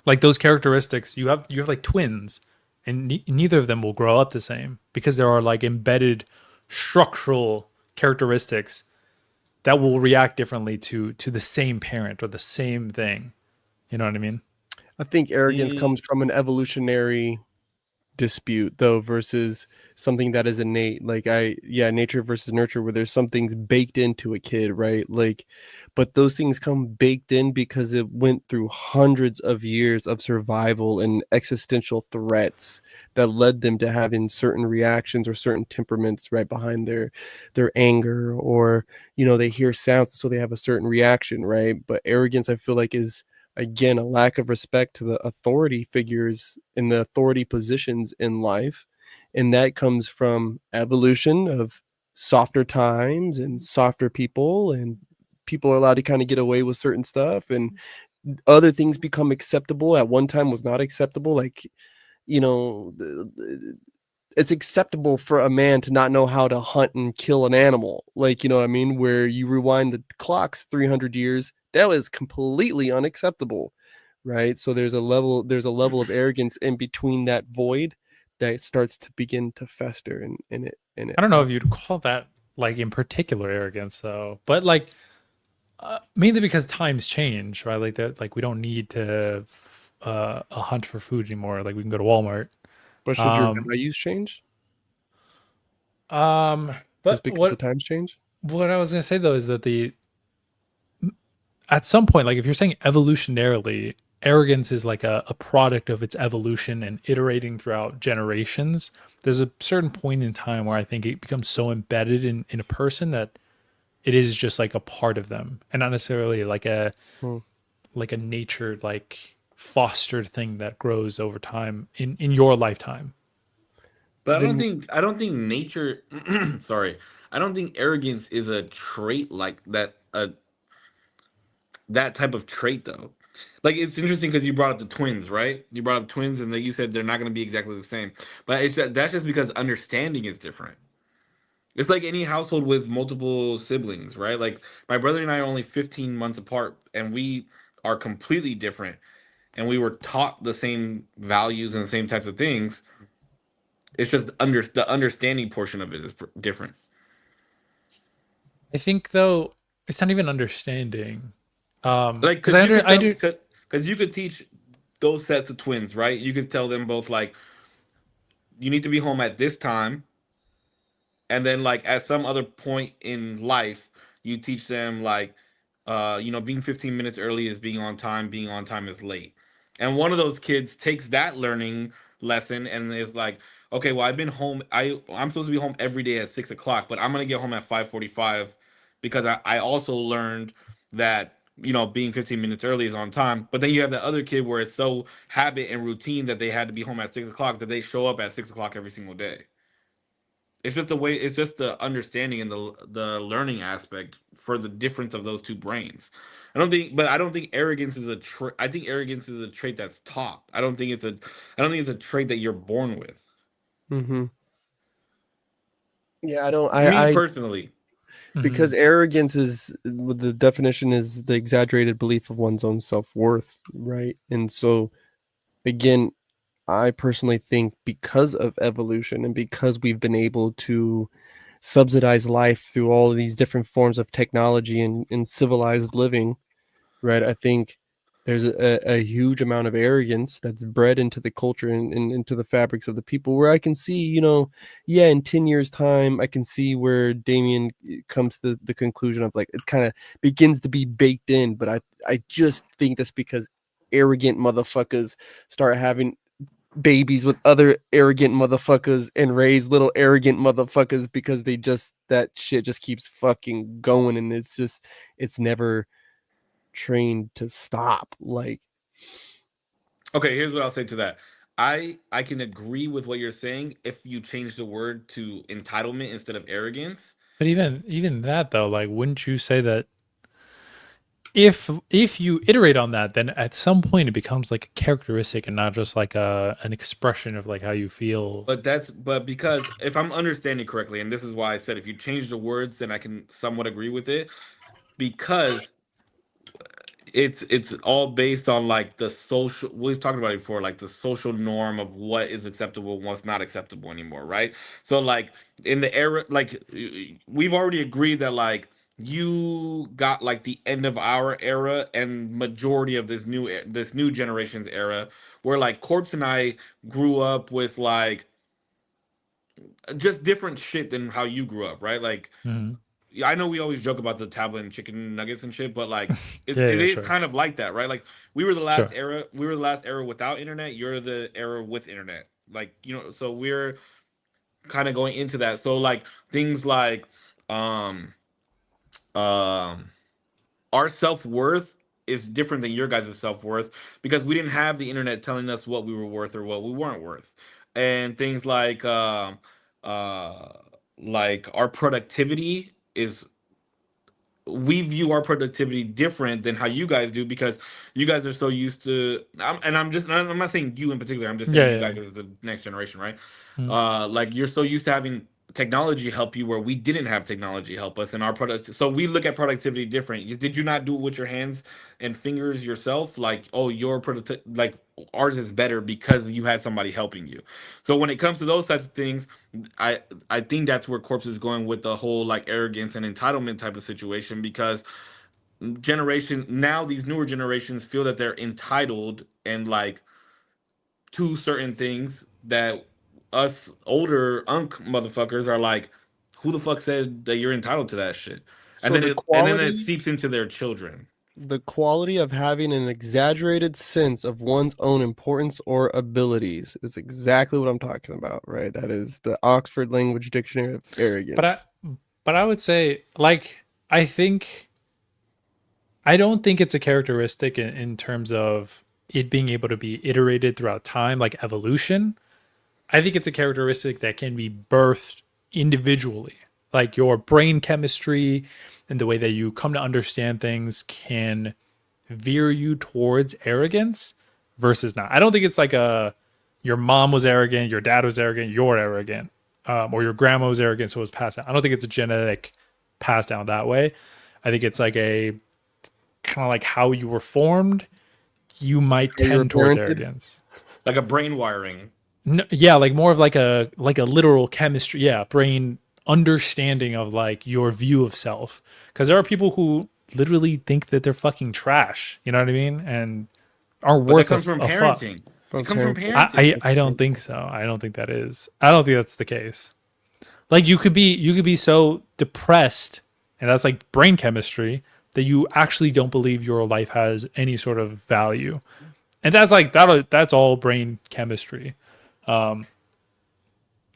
like those characteristics, you have like twins, and neither of them will grow up the same because there are like embedded structural characteristics that will react differently to the same parent or the same thing. You know what I mean? I think arrogance Mm, comes from an evolutionary dispute though versus something that is innate, like nature versus nurture, where there's some things baked into a kid, right? Like, but those things come baked in because it went through hundreds of years of survival and existential threats that led them to having certain reactions or certain temperaments right behind their anger, or they hear sounds so they have a certain reaction, right? But arrogance, I feel like, is again a lack of respect to the authority figures in the authority positions in life, and that comes from evolution of softer times and softer people, and people are allowed to kind of get away with certain stuff, and other things become acceptable at one time was not acceptable, like you know it's acceptable for a man to not know how to hunt and kill an animal. Like, you know what I mean? Where you rewind the clocks 300 years, that was completely unacceptable. Right. So there's a level of arrogance in between that void that starts to begin to fester, and it I don't know if happens. you'd call that like in particular arrogance though, but like mainly because times change, right? Like that, like we don't need to a hunt for food anymore. Like we can go to Walmart. But should your Um, values change um, just but because the times change? what I was gonna say though is that the at some point, like if you're saying evolutionarily, arrogance is like a product of its evolution and iterating throughout generations. There's a certain point in time where I think it becomes so embedded in a person that it is just like a part of them and not necessarily Hmm. like a nature like fostered thing that grows over time in your lifetime. but Then I don't think nature sorry. I don't think arrogance is a trait like that, that type of trait though. Like it's interesting because you brought up the twins, right? You brought up twins, and then you said they're not going to be exactly the same. But that's just because understanding is different. It's like any household with multiple siblings, right? Like my brother and I are only 15 months apart, and we are completely different. And we were taught the same values and the same types of things. It's just the understanding portion of it is different. I think though it's not even understanding. Like, Because I I do. because you could teach those sets of twins, right? You could tell them both like you need to be home at this time, and then like at some other point in life you teach them like being 15 minutes early is being on time is late, and one of those kids takes that learning lesson and is like, okay, well, I'm supposed to be home every day at 6 o'clock, but I'm gonna get home at 5:45 because I also learned that being 15 minutes early is on time. But then you have that other kid where it's so habit and routine that they had to be home at 6 o'clock that they show up at 6 o'clock every single day. It's just the way. It's just the understanding and the learning aspect for the difference of those two brains. I don't think arrogance is a trait. I think arrogance is a trait that's taught. I don't think it's a trait that you're born with. hmm yeah, I don't Me I personally. because Mhm. arrogance is the definition is the exaggerated belief of one's own self-worth, right? And so again, I personally think because of evolution and because we've been able to subsidize life through all of these different forms of technology and civilized living, right? I think there's a huge amount of arrogance that's bred into the culture and into the fabrics of the people, where I can see, yeah, in 10 years time, I can see where Damien comes to the conclusion of like, it's kind of begins to be baked in. But I just think that's because arrogant motherfuckers start having babies with other arrogant motherfuckers and raise little arrogant motherfuckers, because that shit just keeps fucking going, and it's never trained to stop. Like, Okay, here's what I'll say to that. I can agree with what you're saying if you change the word to entitlement instead of arrogance. But even that though, like, wouldn't you say that if you iterate on that, then at some point it becomes like a characteristic and not just like an expression of like how you feel. But because if I'm understanding correctly, and this is why I said if you change the words, then I can somewhat agree with it, because it's all based on like the social, we've talked about it before, like the social norm of what is acceptable and what's not acceptable anymore, right? So like in the era, like we've already agreed that like you got like the end of our era and majority of this new generation's era, where like Corpse and I grew up with like just different shit than how you grew up, right? Like Mhm. I know we always joke about the tablet and chicken nuggets and shit, but like Yeah, it yeah, is sure, kind of like that, right? Like we were the sure. last era, without internet. You're the era with internet, like So we're kind of going into that. So like things like um um our self-worth is different than your guys' self-worth, because we didn't have the internet telling us what we were worth or what we weren't worth. And things uh like our productivity is, we view our productivity different than how you guys do, because you guys are so used to, I'm not saying you in particular, I'm just saying Yeah, you yeah, guys yeah. as the next generation, right? Mhm. Like you're so used to having technology help you, where we didn't have technology help us, and our product, so we look at productivity different. Did you not do it with your hands and fingers yourself? Like, oh, your product, like ours is better because you had somebody helping you. So when it comes to those types of things, I I think that's where Corpse is going with the whole like arrogance and entitlement type of situation, because these newer generations feel that they're entitled and like to certain things that us older unk motherfuckers are like, who the fuck said that you're entitled to that shit? And so then the it quality seeps into their children. the quality of having an exaggerated sense of one's own importance or abilities is exactly what I'm talking about, right? That is the Oxford Language Dictionary of But I arrogance. but I would say, like, I don't think it's a characteristic in terms of it being able to be iterated throughout time, like evolution. I think it's a characteristic that can be birthed individually. Like your brain chemistry and the way that you come to understand things can veer you towards arrogance versus not. I don't think it's like your mom was arrogant, your dad was arrogant, you're arrogant, or your grandma was arrogant, so it was passed down. I don't think it's a genetic pass down that way. I think it's like a kind of like how you were formed. You might How you were tend towards parented. arrogance. Like a brain wiring. No, yeah, like more of like a literal chemistry, yeah, brain understanding of like your view of self. Because there are people who literally think that they're fucking trash. You know what I mean? And are But that worth comes from a fuck. parenting. It From comes from parenting. parenting. I don't think so. I don't think that is. I don't think that's the case. Like you could be so depressed, and that's like brain chemistry, that you actually don't believe your life has any sort of value. And that's like that's all brain chemistry.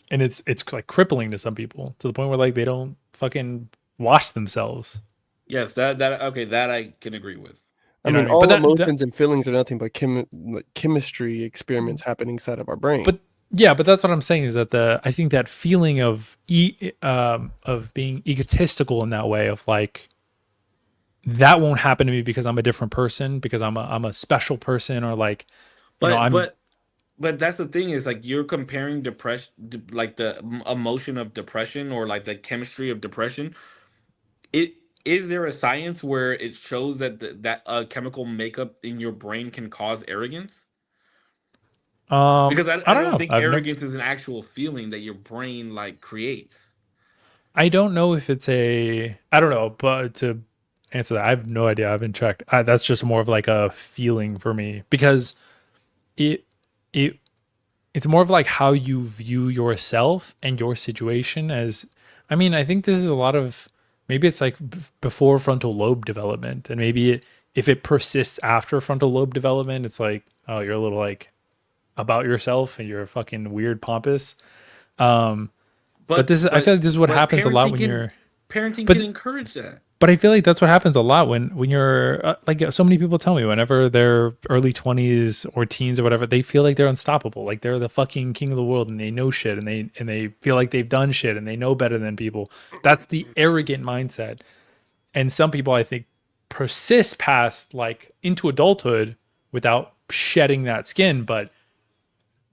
And it's like crippling to some people to the point where like they don't fucking wash themselves. Yes, that okay, that I can agree with. I You know what mean, I mean? But all that emotions and feelings are nothing but like chemistry experiments happening inside of our brain. but yeah, but that's what I'm saying is that I think that feeling of being egotistical in that way of like that won't happen to me because I'm a different person, because I'm a special person, or like, But I'm but but that's the thing, is like you're comparing depression, like the emotion of depression or like the chemistry of depression. It is there a science where it shows that that chemical makeup in your brain can cause arrogance? Because I I don't don't know. think arrogance is an actual feeling that your brain like creates. I don't know if it's a I don't know, but answer that. I have no idea. I haven't checked. That's just more of like a feeling for me, because it it it's more of like how you view yourself and your situation as. I mean, I think this is a lot of, maybe it's like before frontal lobe development, and maybe if it persists after frontal lobe development, it's like, oh, you're a little like about yourself and you're fucking weird pompous. But this is, I feel like this is what happens a lot when you're parenting but- can encourage that. But I feel like that's what happens a lot when you're like, so many people tell me whenever they're early 20s or teens or whatever, they feel like they're unstoppable, like they're the fucking king of the world and they know shit, and they feel like they've done shit and they know better than people. That's the arrogant mindset. And some people, I think, persist past like into adulthood without shedding that skin. But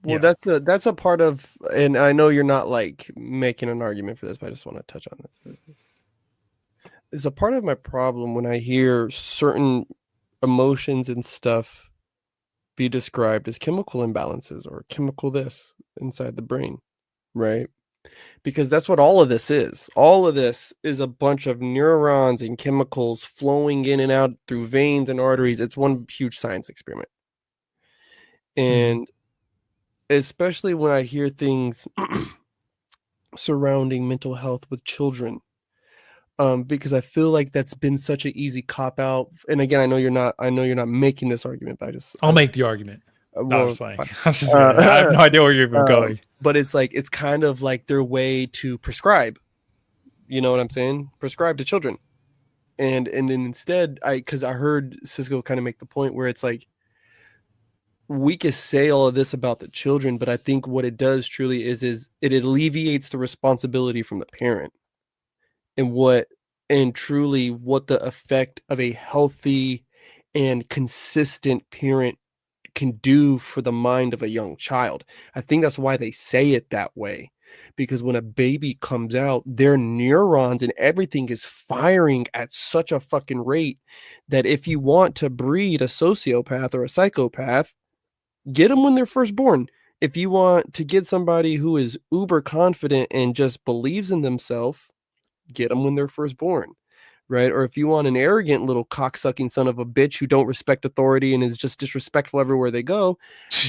Well, yeah. that's a part of, and I know you're not like making an argument for this, but I just want to touch on this. It's a part of my problem when I hear certain emotions and stuff be described as chemical imbalances or chemical this inside the brain, right? Because that's what all of this is. All of this is a bunch of neurons and chemicals flowing in and out through veins and arteries. It's one huge science experiment. And especially when I hear things surrounding mental health with children, because I feel like that's been such an easy cop out. And again, I know you're not making this argument, but I'll make the argument. No, I'm well, just playing. I'm just kidding. I have no idea where you're even going. but it's like, it's kind of like their way to prescribe, you know what I'm saying? Prescribe to children. And then instead, because I heard Cisco kind of make the point where it's like, we can say all of this about the children, but I think what it does truly is it alleviates the responsibility from the parent, and truly what the effect of a healthy and consistent parent can do for the mind of a young child. I think that's why they say it that way, because when a baby comes out, their neurons and everything is firing at such a fucking rate that if you want to breed a sociopath or a psychopath, get them when they're first born. If you want to get somebody who is uber confident and just believes in themselves, get them when they're first born, right? Or if you want an arrogant little cocksucking son of a bitch who don't respect authority and is just disrespectful everywhere they go,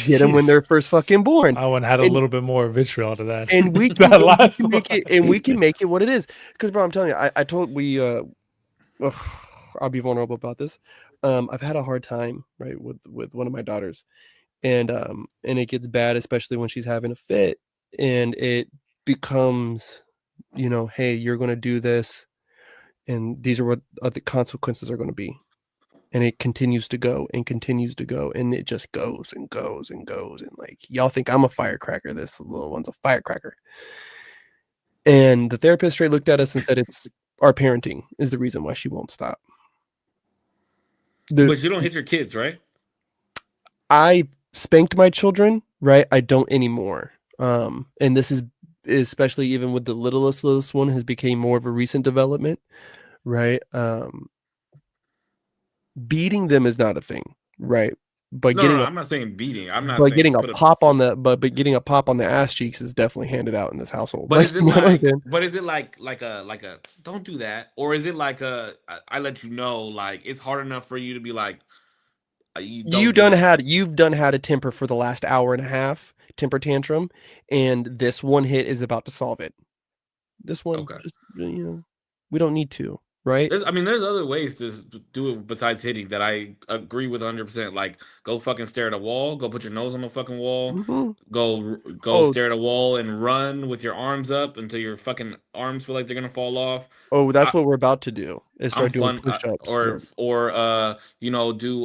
get them when they're first fucking born. I want to add a little bit more vitriol to that. And we can, we can make it what it is. Because, bro, I'm telling you, I told I'll be vulnerable about this. I've had a hard time, right, with one of my daughters, and it gets bad, especially when she's having a fit, and it becomes, you know, hey, you're going to do this, and these are what the consequences are going to be. And it continues to go and continues to go, and it just goes and goes and goes. And like, y'all think I'm a firecracker. This little one's a firecracker. And the therapist straight looked at us and said, it's our parenting is the reason why she won't stop. But you don't hit your kids, right? I spanked my children, right? I don't anymore. And this is especially even with the littlest one has became more of a recent development, right? Beating them is not a thing, right? But I'm not saying beating. I'm not. But saying getting a pop on the ass cheeks is definitely handed out in this household. But is it like? But is it like a don't do that, or is it like I let you know, like it's hard enough for you to be like you've done had a temper for the last hour and a half, temper tantrum, and this one hit is about to solve it. This one, just, you know, we don't need to. Right. There's other ways to do it besides hitting that I agree with 100%. Like, go fucking stare at a wall. Go put your nose on the fucking wall. Mm-hmm. Go stare at a wall and run with your arms up until your fucking arms feel like they're gonna fall off. Oh, that's what we're about to do. Is start doing push-ups. Or you know, do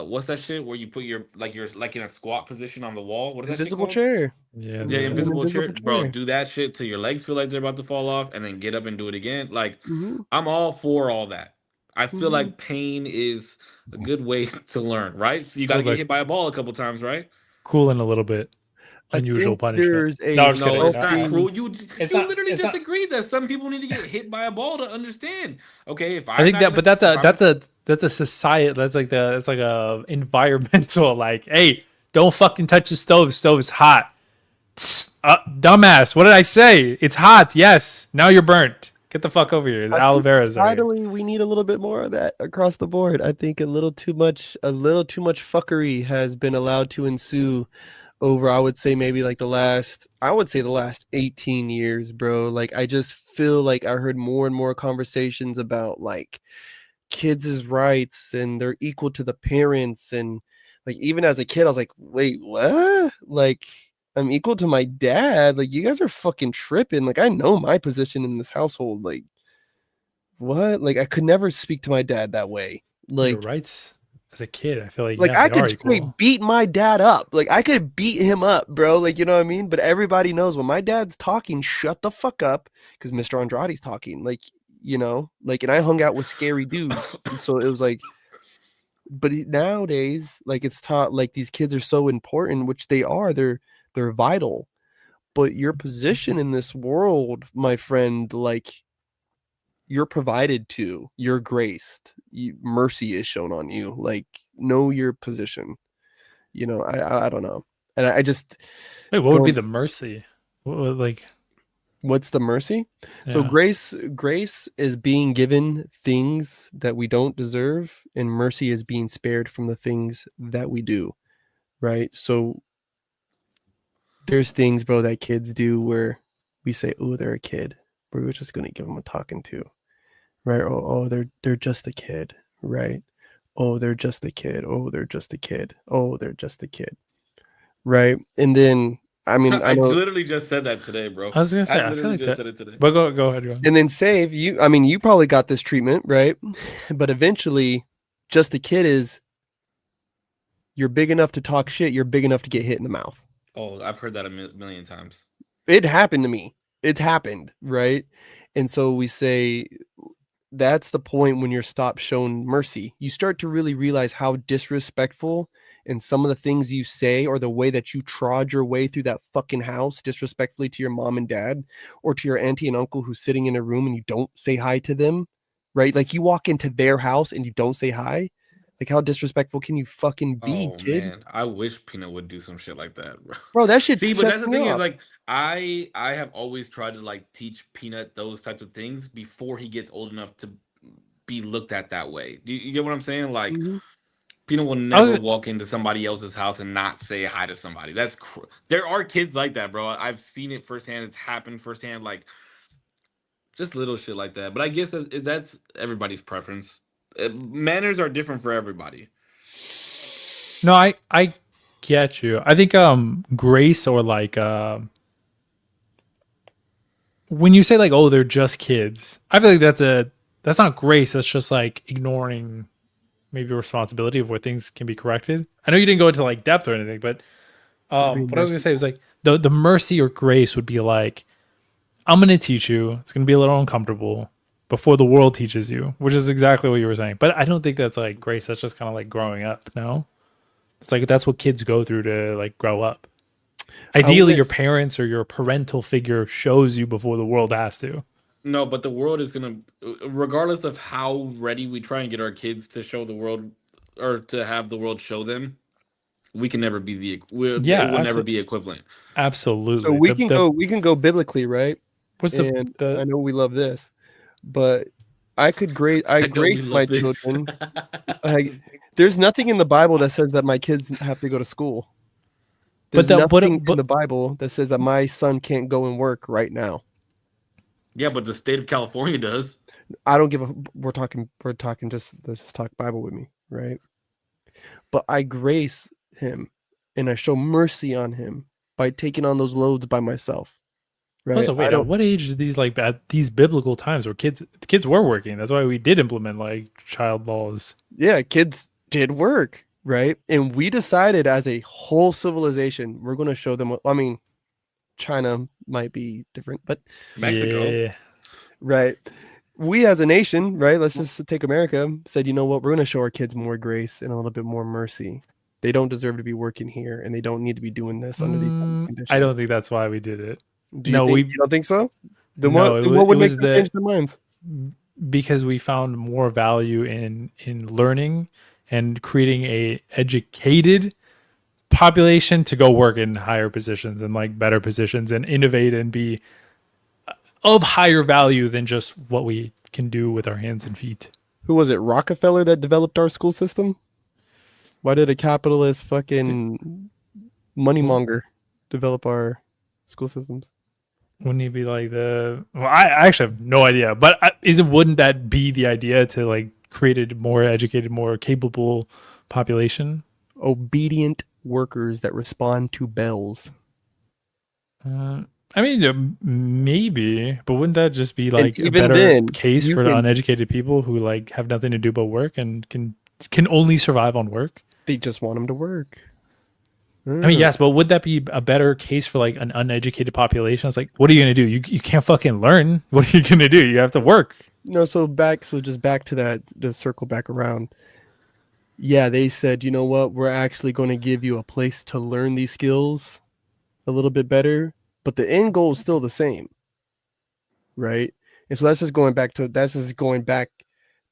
what's that shit where you put you're like in a squat position on the wall? What is that? Invisible chair. Yeah, the invisible chair. Bro, do that shit till your legs feel like they're about to fall off, and then get up and do it again. Like, I'm all for all that. I feel like pain is a good way to learn, right? So you got to get hit by a ball a couple times, right? Cooling a little bit. Unusual punishment. It's not cruel. You literally just agreed that some people need to get hit by a ball to understand. Okay, if I think that, but that's a society. That's like a environmental, like, hey, don't fucking touch the stove. The stove is hot. Dumbass. What did I say? It's hot. Yes. Now you're burnt. Get the fuck over here. The I aloe think veras are here. societally, we need a little bit more of that across the board. I think a little too much fuckery has been allowed to ensue over, I would say, maybe like the last 18 years, bro. Like, I just feel like I heard more and more conversations about like kids' rights and they're equal to the parents. And like, even as a kid, I was like, wait, what? Like, I'm equal to my dad. Like, you guys are fucking tripping. Like, I know my position in this household. Like, what? Like, I could never speak to my dad that way. Your Like, rights as a kid, I feel like like yeah, I they are could straight equal. beat my dad up. Like, I could beat him up, bro. Like, you know what I mean? But everybody knows when my dad's talking, shut the fuck up, because Mr. Andrade's talking. Like, you know, like, and I hung out with scary dudes. And so it was like, but nowadays, like, it's taught like these kids are so important, which they are. They're vital. But your position in this world, my friend, like, you're provided to, you're graced, mercy is shown on you. Like, know your position. You know, I don't know. And I just Wait, what would be going, the mercy? Like, what's the mercy? So yeah. grace is being given things that we don't deserve, and mercy is being spared from the things that we do. Right? So there's things, bro, that kids do where we say, oh, they're a kid. We're just gonna give them a talking to. Right? Oh, they're just a kid, right? Oh, they're just a kid. Oh, they're just a kid. Oh, they're just a kid. Right? And then, I mean, I I know, literally just said that today, bro. I was gonna say, I feel literally like just that. said it today. But go ahead, go. and then Save, I mean, you probably got this treatment, right? But eventually, just a kid is, you're big enough to talk shit, you're big enough to get hit in the mouth. Oh, I've heard that a million times. It happened to me. It's happened, right? And so we say, that's the point when you're stopped shown mercy. You start to really realize how disrespectful and some of the things you say, or the way that you trod your way through that fucking house disrespectfully to your mom and dad, or to your auntie and uncle who's sitting in a room and you don't say hi to them, right? Like, you walk into their house and you don't say hi. Like, how disrespectful can you fucking be, Oh kid? man, I wish Peanut would do some shit like that, bro. Bro, that shit See, but sets that's the me thing is off. like I have always tried to like teach Peanut those types of things before he gets old enough to be looked at that way. Do you get what I'm saying? Like Mhm. Peanut will never walk into somebody else's house and not say hi to somebody. There are kids like that, bro. I've seen it firsthand. It's happened firsthand. Like just little shit like that. But I guess that's everybody's preference. Manners are different for everybody. No, I get you. I think grace, or like when you say like, oh, they're just kids, I feel like that's not grace. That's just like ignoring maybe responsibility of where things can be corrected. I know you didn't go into like depth or anything, but being what I was gonna say was like the mercy or grace would be like, I'm gonna teach you. It's gonna be a little uncomfortable before the world teaches you, which is exactly what you were saying. But I don't think that's like grace. That's just kind of like growing up. No, it's like that's what kids go through to like grow up. Ideally, your parents or your parental figure shows you before the world has to. No, but the world is gonna, regardless of how ready we try and get our kids to show the world, or to have the world show them, we can never be Yeah, it will never be equivalent. Absolutely. So we can go biblically, right? What's And the I know we love this, but I I know we grace my love this. children. There's nothing in the Bible that says that my kids have to go to school. There's nothing in the Bible that says that my son can't go and work right now. Yeah, but the state of California does. I don't give a. We're talking. Just let's just talk Bible with me, right? But I grace him, and I show mercy on him by taking on those loads by myself. Right? Also, wait, at what age did these like at these biblical times where kids were working? That's why we did implement like child laws. Yeah, kids did work, right? And we decided as a whole civilization, we're going to show them. I mean, China might be different, but Mexico, right? We as a nation, right? Let's just take America. Said, you know what? We're going to show our kids more grace and a little bit more mercy. They don't deserve to be working here, and they don't need to be doing this under these conditions. I don't think that's why we did it. You don't think so? Then what what would make them change their minds? Because we found more value in learning and creating a educated population to go work in higher positions and like better positions and innovate and be of higher value than just what we can do with our hands and feet. Who was it? Rockefeller that developed our school system? Why did a capitalist fucking moneymonger develop our school systems? Wouldn't he be like the? Well, I actually have no idea, but wouldn't that be the idea to like create a more educated, more capable population? Obedient workers that respond to bells. I mean, maybe, but wouldn't that just be like a even better then, case you for the can- uneducated people who like have nothing to do but work and can only survive on work? They just want them to work. I mean, yes, but would that be a better case for like an uneducated population? It's like, what are you gonna do? You can't fucking learn. What are you gonna do? You have to work. No, so just back to that, to circle back around. Yeah, they said, you know what, we're actually going to give you a place to learn these skills a little bit better, but the end goal is still the same, right? And so that's just going back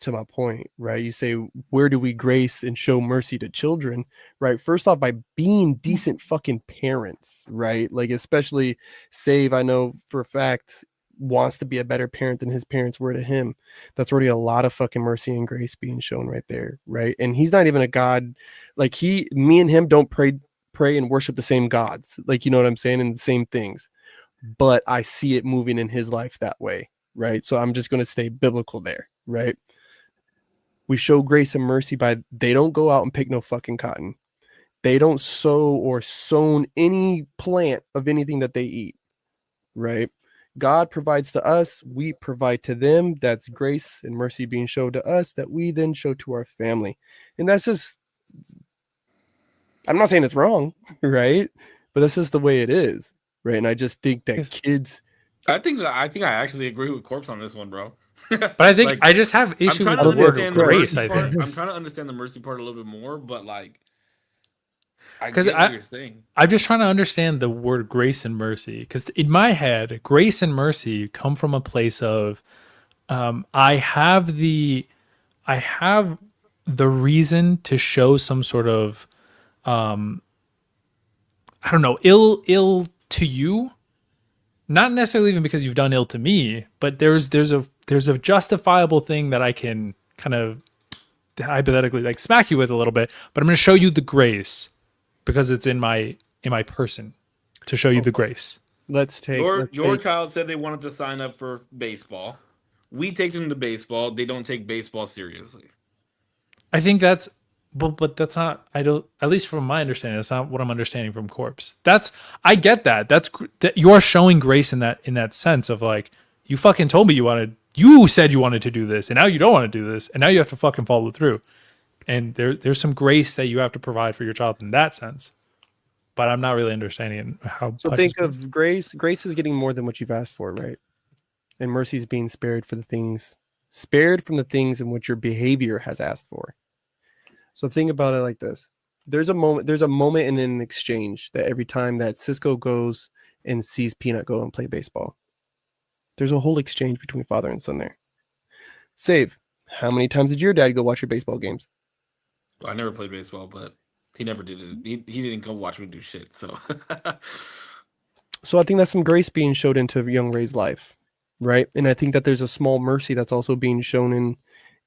to my point, right? You say, where do we grace and show mercy to children, right? First off, by being decent fucking parents, right? Like, especially Save, I know for a fact, wants to be a better parent than his parents were to him. That's already a lot of fucking mercy and grace being shown right there, right? And he's not even a god. Like, me and him don't pray and worship the same gods, like, you know what I'm saying, and the same things, but I see it moving in his life that way, right? So I'm just going to stay biblical there, right? We show grace and mercy by they don't go out and pick no fucking cotton. They don't sow or sown any plant of anything that they eat, right? God provides to us, we provide to them. That's grace and mercy being shown to us that we then show to our family. And that's just, I'm not saying it's wrong, right? But that's just the way it is, right? And I just think that kids. I think I actually agree with Korpsx on this one, bro. But I think Like, I just have issue with the word grace. I think I'm trying to understand the mercy part a little bit more, but like, because get what you're saying. I'm just trying to understand the word grace and mercy, because in my head, grace and mercy come from a place of I have the reason to show some sort of I don't know, ill to you, not necessarily even because you've done ill to me, but there's a justifiable thing that I can kind of hypothetically like smack you with a little bit, but I'm going to show you the grace because it's in my person to show you the grace. Let's take your child said they wanted to sign up for baseball. We take them to baseball. They don't take baseball seriously. I think that's, but that's not. I don't. At least from my understanding, that's not what I'm understanding from Korpsx. I get that. That you are showing grace in that sense of like, you fucking told me you said you wanted to do this, and now you don't want to do this, and now you have to fucking follow through. And there's some grace that you have to provide for your child in that sense. But I'm not really understanding how. So think of grace. Grace is getting more than what you've asked for, right? And mercy is being spared from the things in which your behavior has asked for. So think about it like this. There's a moment in an exchange that every time that Cisco goes and sees Peanut go and play baseball, there's a whole exchange between father and son there. Save, how many times did your dad go watch your baseball games? Well, I never played baseball, but he never did it. He didn't go watch me do shit. So So I think that's some grace being showed into young Ray's life, right? And I think that there's a small mercy that's also being shown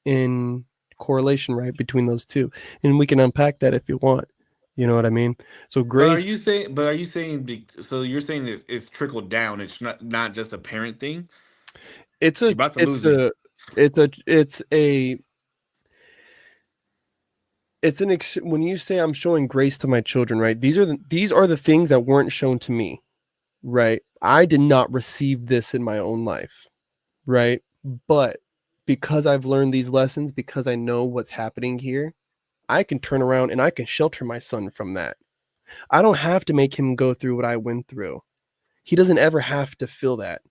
in correlation, right, between those two. And we can unpack that if you want. You know what I mean? So grace. But are you saying? So you're saying that it's trickled down? It's not just a parent thing. When you say I'm showing grace to my children, right? These are the things that weren't shown to me, right? I did not receive this in my own life, right? But because I've learned these lessons, because I know what's happening here, I can turn around and I can shelter my son from that. I don't have to make him go through what I went through. He doesn't ever have to feel that.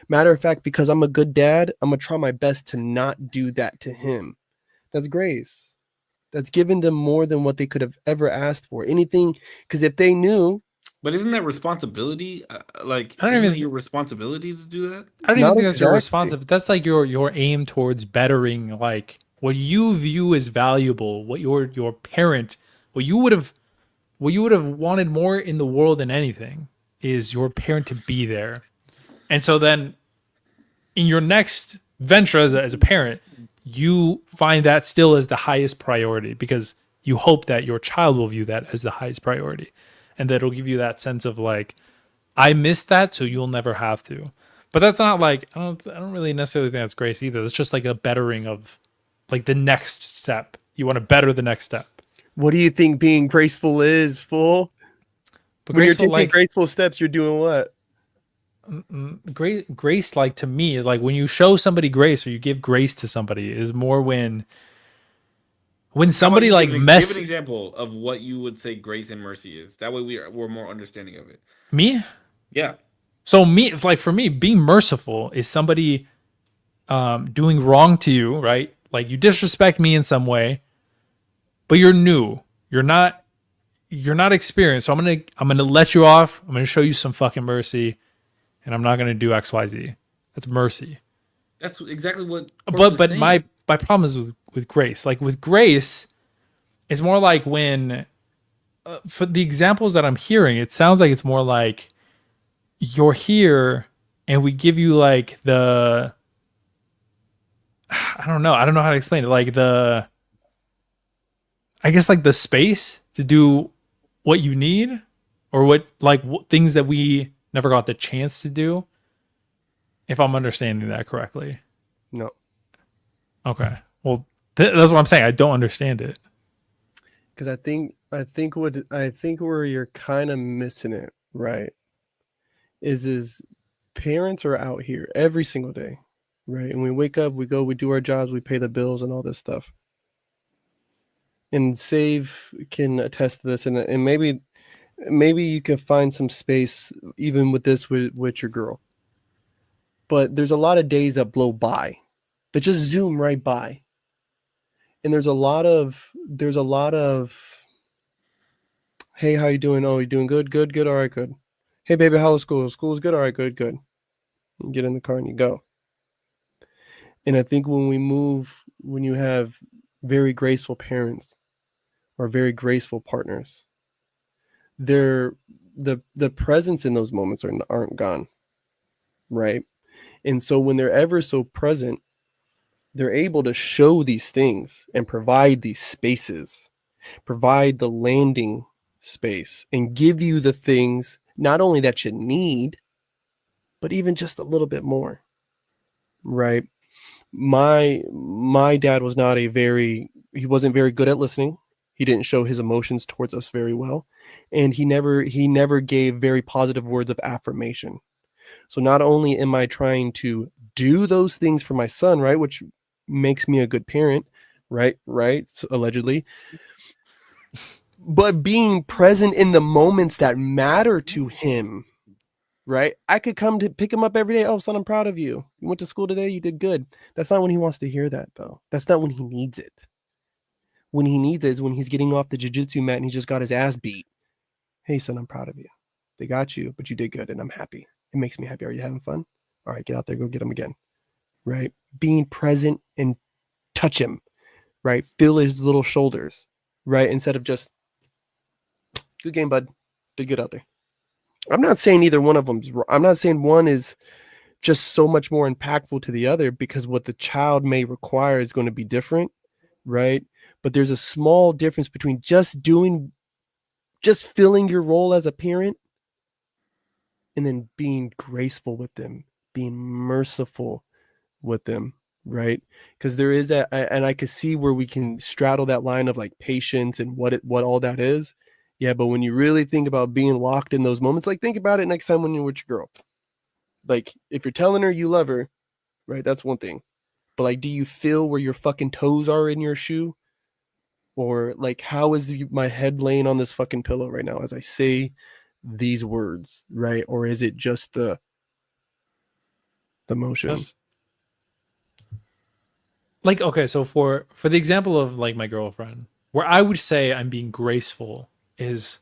Matter of fact, because I'm a good dad, I'm going to try my best to not do that to him. That's grace. That's given them more than what they could have ever asked for. Anything, because if they knew. But isn't that responsibility? Your responsibility to do that? I don't even think that's your responsibility. That's like your aim towards bettering, like what you view as valuable, what your parent, what you would have wanted more in the world than anything is your parent to be there. And so then in your next venture as a parent, you find that still as the highest priority because you hope that your child will view that as the highest priority, and that it'll give you that sense of like, I missed that, so you'll never have to. But that's not like I don't really necessarily think that's grace either. It's just like a bettering of like the next step. You want to better the next step. What do you think being graceful is, fool? But When you're graceful, taking like graceful steps, you're doing what? grace, like to me, is like when you show somebody grace or you give grace to somebody is more when How about somebody you like give mess an example of what you would say grace and mercy is? That way we're more understanding of it. me. Yeah. So me, it's like for me, being merciful is somebody doing wrong to you, right? Like you disrespect me in some way, but you're new. You're not experienced. So I'm gonna let you off. I'm gonna show you some fucking mercy, and I'm not gonna do X, Y, Z. That's mercy. That's exactly what Korpsx But is saying. my problem is with grace. Like with grace, it's more like when for the examples that I'm hearing, it sounds like it's more like you're here and we give you like the I don't know how to explain it. Like I guess like the space to do what you need or what like things that we never got the chance to do. If I'm understanding that correctly. No. Okay. Well, that's what I'm saying. I don't understand it. Because I think where you're kind of missing it, right? Is parents are out here every single day, right? And we wake up, we go, we do our jobs, we pay the bills and all this stuff. And Save can attest to this, and maybe you can find some space even with this with your girl. But there's a lot of days that blow by, that just zoom right by. And there's a lot of hey, how you doing? Oh, you doing good? Good, all right, good. Hey baby, how was school? School's good, all right, good. You get in the car and you go. And I think when you have very graceful parents or very graceful partners, the presence in those moments aren't gone, right? And so when they're ever so present, they're able to show these things and provide these spaces, provide the landing space, and give you the things not only that you need, but even just a little bit more, right? My dad was he wasn't very good at listening. He didn't show his emotions towards us very well, and he never gave very positive words of affirmation. So not only am I trying to do those things for my son, right, which makes me a good parent, right, allegedly, but being present in the moments that matter to him, right? I could come to pick him up every day. Oh, son, I'm proud of you. You went to school today. You did good. That's not when he wants to hear that, though. That's not when he needs it. When he needs it is when he's getting off the jiu-jitsu mat and he just got his ass beat. Hey, son, I'm proud of you. They got you, but you did good, and I'm happy. It makes me happy. Are you having fun? All right, get out there, go get him again, right? Being present and touch him, right? Feel his little shoulders, right? Instead of just, good game, bud. Did good out there. I'm not saying either one of them's wrong. I'm not saying one is just so much more impactful to the other, because what the child may require is going to be different, right? But there's a small difference between just filling your role as a parent and then being graceful with them, being merciful with them, right? Because there is that, and I could see where we can straddle that line of like patience and what all that is. Yeah, but when you really think about being locked in those moments, like think about it next time when you're with your girl. Like if you're telling her you love her, right? That's one thing. But like, do you feel where your fucking toes are in your shoe? Or like, how is my head laying on this fucking pillow right now as I say these words, right? Or is it just the motion? Like, okay, so for the example of like my girlfriend, where I would say I'm being graceful is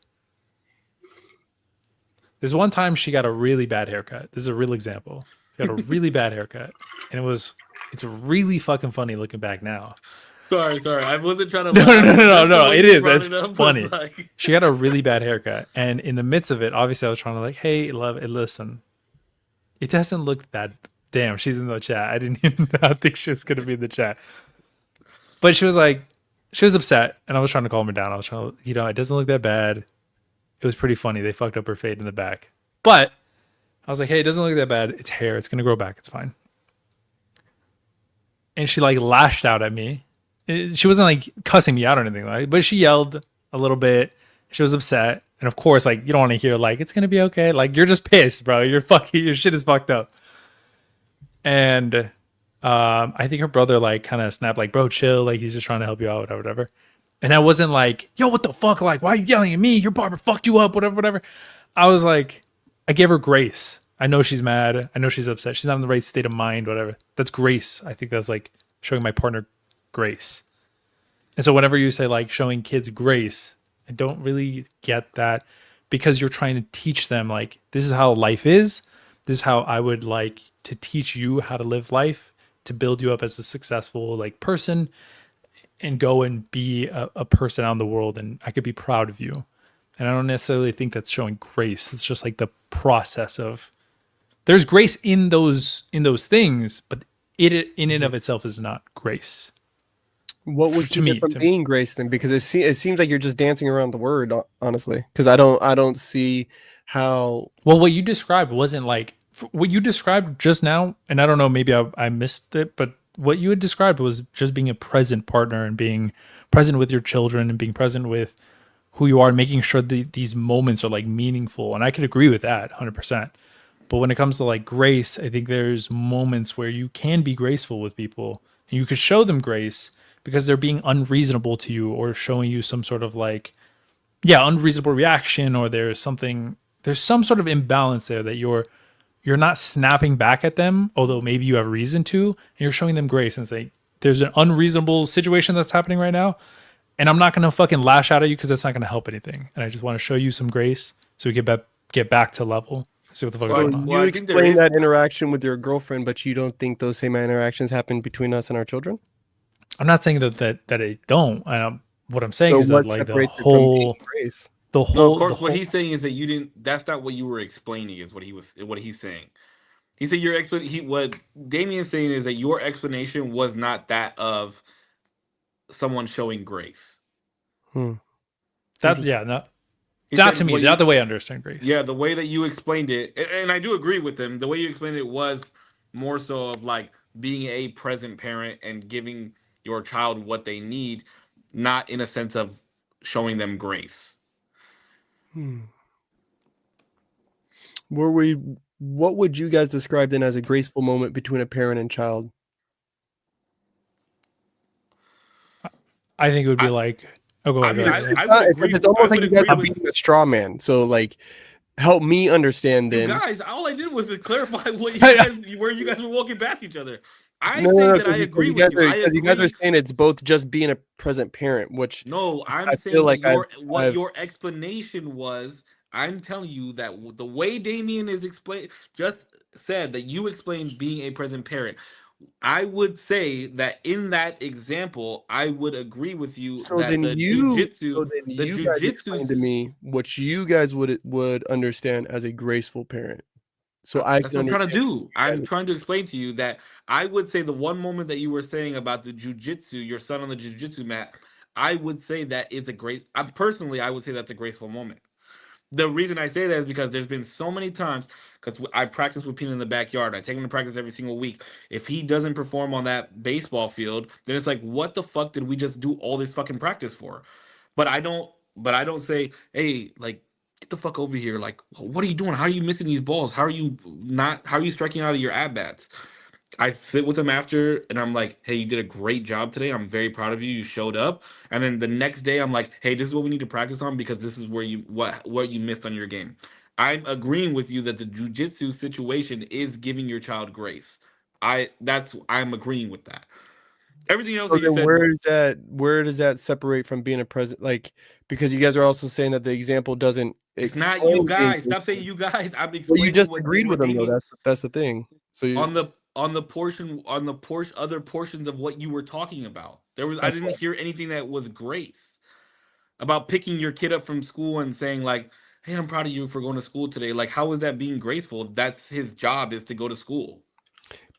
there's one time she got a really bad haircut. This is a real example. She got a really bad haircut, and it's really fucking funny looking back now. Sorry. I wasn't trying to. No. It is. That's it funny. like... She got a really bad haircut, and in the midst of it, obviously, I was trying to like, hey, love it. Listen, it doesn't look that Damn, she's in the chat. I didn't even think she was gonna be in the chat. But she was like, she was upset, and I was trying to calm her down. I was trying to, it doesn't look that bad. It was pretty funny. They fucked up her fade in the back. But I was like, hey, it doesn't look that bad. It's hair. It's gonna grow back. It's fine. And she like lashed out at me. She wasn't like cussing me out or anything like, but she yelled a little bit. She was upset. And of course, like, you don't want to hear like, it's gonna be okay. Like, you're just pissed, bro. Your shit is fucked up. And I think her brother like kind of snapped like, bro, chill. Like, he's just trying to help you out, whatever. And I wasn't like, yo, what the fuck? Like, why are you yelling at me? Your barber fucked you up, whatever. I was like, I gave her grace. I know she's mad. I know she's upset. She's not in the right state of mind, whatever. That's grace. I think that's like showing my partner grace. And so whenever you say like showing kids grace, I don't really get that, because you're trying to teach them like, this is how life is. This is how I would like to teach you how to live life, to build you up as a successful like person, and go and be a person out in the world, and I could be proud of you. And I don't necessarily think that's showing grace. It's just like the process of, there's grace in those things, but it in and of itself is not grace. What would keep it from being grace then? Because it seems like you're just dancing around the word, honestly. Because I don't see how. Well, what you described wasn't like what you described just now, and I don't know, maybe I missed it, but what you had described was just being a present partner and being present with your children and being present with who you are, and making sure that these moments are like meaningful. And I could agree with that 100%. But when it comes to like grace, I think there's moments where you can be graceful with people, and you could show them grace because they're being unreasonable to you, or showing you some sort of like, unreasonable reaction, or there's some sort of imbalance there that you're not snapping back at them, although maybe you have reason to, and you're showing them grace and say, there's an unreasonable situation that's happening right now, and I'm not going to fucking lash out at you because that's not going to help anything. And I just want to show you some grace so we get back to level. See what the fuck is going on. You explain that interaction with your girlfriend, but you don't think those same interactions happen between us and our children? I'm not saying that they don't. What I'm saying is that like the whole. What he's saying is that you didn't. That's not what you were explaining. Is what he's saying. He said your what Damien's saying is that your explanation was not that of someone showing grace. Not to me. Not the way I understand grace. Yeah, the way that you explained it, and I do agree with him. The way you explained it was more so of like being a present parent and giving your child what they need, not in a sense of showing them grace. What would you guys describe then as a graceful moment between a parent and child? I think it would be like, go ahead. It's almost like you guys are being a straw man. So like, help me understand then. You guys, all I did was to clarify where you guys were walking past each other. I agree with you. You guys are saying it's both just being a present parent, which I'm saying like your explanation was. I'm telling you that the way Damien is just said that you explained being a present parent. I would say that in that example, I would agree with you. So then you guys explain to me what you guys would understand as a graceful parent. So that's what I'm trying to do. I'm trying to explain to you that I would say the one moment that you were saying about the jujitsu, your son on the jujitsu mat, I would say that is a great. I would say that's a graceful moment. The reason I say that is because there's been so many times, because I practice with Peanut in the backyard. I take him to practice every single week. If he doesn't perform on that baseball field, then it's like, what the fuck did we just do all this fucking practice for? But I don't say, hey, like, get the fuck over here. Like, what are you doing? How are you missing these balls? How are you striking out of your at-bats? I sit with him after and I'm like, hey, you did a great job today. I'm very proud of you. You showed up. And then the next day I'm like, hey, this is what we need to practice on because this is where what you missed on your game. I'm agreeing with you that the jiu-jitsu situation is giving your child grace. I'm agreeing with that. Everything else that you said, where does that separate from being a present? Like, because you guys are also saying that the example doesn't. It's not you guys. Stop saying you guys. I'm explaining. Well, you just agreed with them though. That's the thing. So on the other portions of what you were talking about, I didn't hear anything that was grace about picking your kid up from school and saying like, hey, I'm proud of you for going to school today. Like, how is that being graceful? That's his job, is to go to school.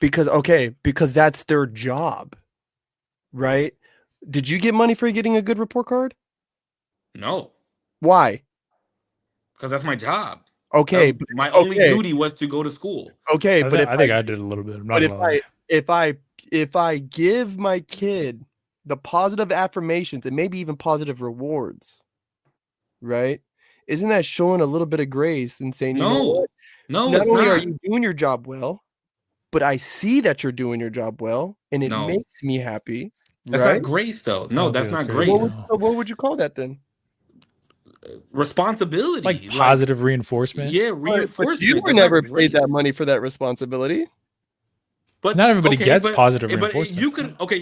because that's their job, right? Did you get money for getting a good report card? No, Why? because that's my job. Okay, My only okay, duty was to go to school. okay, but I think I did a little bit. I'm not but gonna lie. if I give my kid the positive affirmations and maybe even positive rewards, right? Isn't that showing a little bit of grace and saying, you know No, what? no, Not it's only are not. you doing your job well, but I see that you're doing your job well, and it No, makes me happy, that's right? not grace, though. I No, don't that's think that's not grace, grace. no. So what would you call that then? Responsibility, Like positive reinforcement. yeah, But you reinforcement. were That's not never paid grace. that money for that responsibility. But Not everybody okay, gets positive but reinforcement.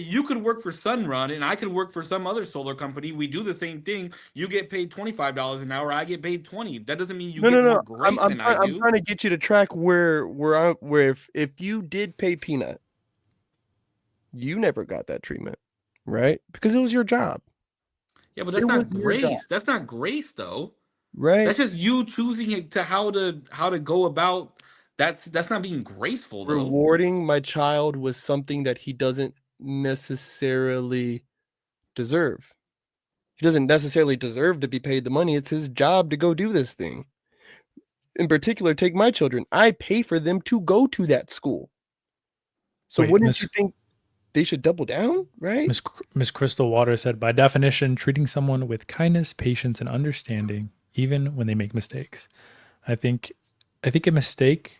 you could work for Sunrun and I could work for some other solar company. We do the same thing. You get paid $25 an hour. I get paid 20. That doesn't mean you get more No. grace than I I'm do. trying to get you to track where if you did pay Peanut, you never got that treatment, right? Because it was your job, Yeah, but that's It not was your job. grace. That's not grace, though. right? That's just you choosing it to how to go about. That's not being graceful, though. Rewarding my child was something that he doesn't necessarily deserve. He doesn't necessarily deserve to be paid the money. It's his job to go do this thing. In particular, take my children. I pay for them to go to that school. So Wait, wouldn't you think they should double down, right? Miss Crystal Water said, by definition, treating someone with kindness, patience, and understanding, even when they make mistakes. I think a mistake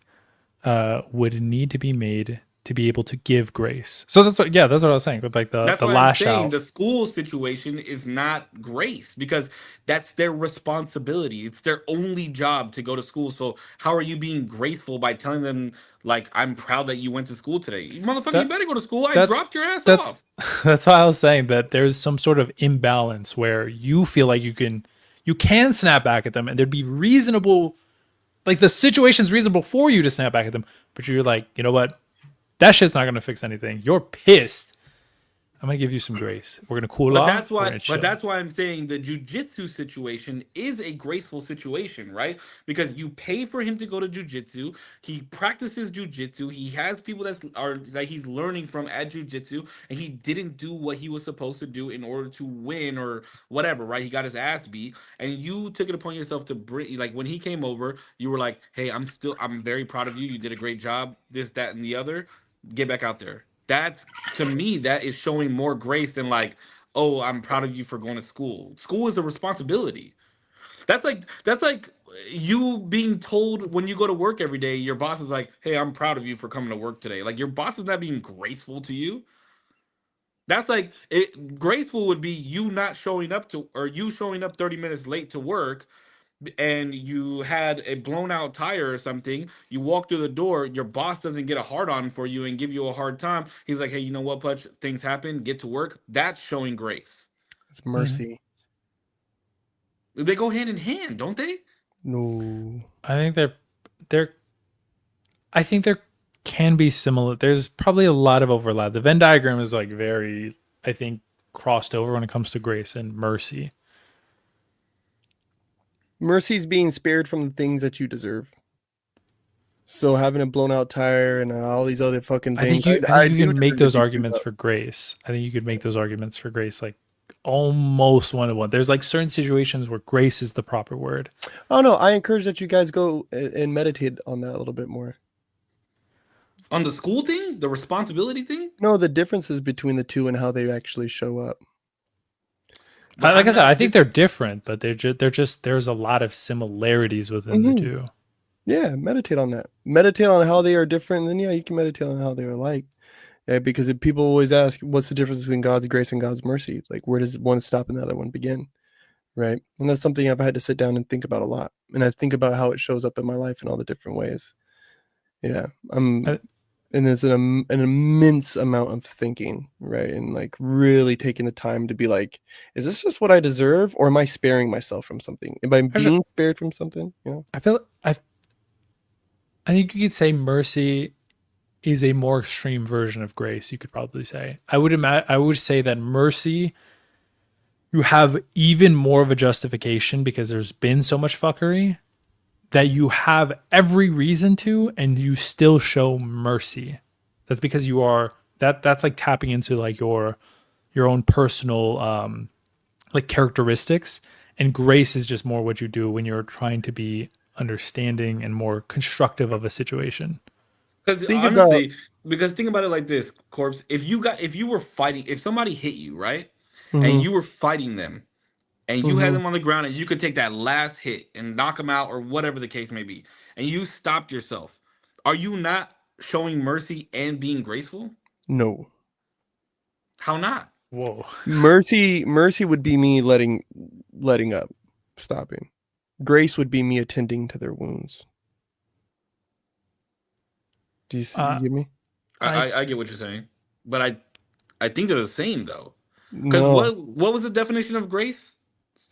would need to be made to be able to give grace. So that's what I was saying with like the That's why I'm lash saying out. the school situation is not grace because that's their responsibility. It's their only job to go to school. So how are you being graceful by telling them like I'm proud that you went to school today? You motherfucker, you better go to school. I dropped your ass off. That's why I was saying that there's some sort of imbalance where you feel like you can snap back at them and there'd be reasonable, like the situation's reasonable for you to snap back at them, but you're like, you know what? That shit's not gonna fix anything. You're pissed. I'm gonna give you some grace. We're gonna cool off. That's why I'm saying the jujitsu situation is a graceful situation, right? Because you pay for him to go to jujitsu. He practices jujitsu. He has people that he's learning from at jujitsu, and he didn't do what he was supposed to do in order to win or whatever, right? He got his ass beat, and you took it upon yourself to bring. Like when he came over, you were like, "Hey, I'm very proud of you. You did a great job. This, that, and the other. Get back out there." That's to me that is showing more grace than like, oh, I'm proud of you for going to school. School is a responsibility. That's like you being told when you go to work every day, your boss is like, hey, I'm proud of you for coming to work today. Like your boss is not being graceful to you. That's like graceful would be you not showing up to or you showing up 30 minutes late to work and you had a blown out tire or something, you walk through the door, your boss doesn't get a hard on for you and give you a hard time. He's like, hey, you know what, Putch? Things happen, get to work. That's showing grace. It's mercy. They go hand in hand, don't they? No. I think there can be similar. There's probably a lot of overlap. The Venn diagram is like very, I think, crossed over when it comes to grace and mercy. Mercy is being spared from the things that you deserve. So having a blown out tire and all these other fucking things. I think you can make those arguments for grace. I think you could make those arguments for grace like almost one to one. There's like certain situations where grace is the proper word. Oh no, I encourage that you guys go and meditate on that a little bit more. On the school thing, the responsibility thing? No, the differences between the two and how they actually show up. Like I said, I think they're different, but they're just there's a lot of similarities within the two. Yeah, meditate on that. Meditate on how they are different, and then yeah, you can meditate on how they are alike. Yeah, because if people always ask, what's the difference between God's grace and God's mercy? Like, where does one stop and the other one begin? Right? And that's something I've had to sit down and think about a lot. And I think about how it shows up in my life in all the different ways. Yeah, and there's an immense amount of thinking, right? And like really taking the time to be like, is this just what I deserve, or am I sparing myself from something? Am I being spared from something? You know? I think you could say mercy is a more extreme version of grace. You could probably say. I would say that mercy, you have even more of a justification because there's been so much fuckery that you have every reason to, and you still show mercy. That's because you are that's like tapping into like your own personal like characteristics, and grace is just more what you do when you're trying to be understanding and more constructive of a situation. Because Think about honestly, because think about it like this, Corpse. If you were fighting, if somebody hit you, right, and Mhm, you were fighting them, and you had mhm. them on the ground, and you could take that last hit and knock them out, or whatever the case may be, and you stopped yourself, are you not showing mercy and being graceful? No. How not? Whoa. Mercy would be me letting up, stopping. Grace would be me attending to their wounds. Do you see, you get me? I get what you're saying, but I think they're the same though. Because No. what was the definition of grace?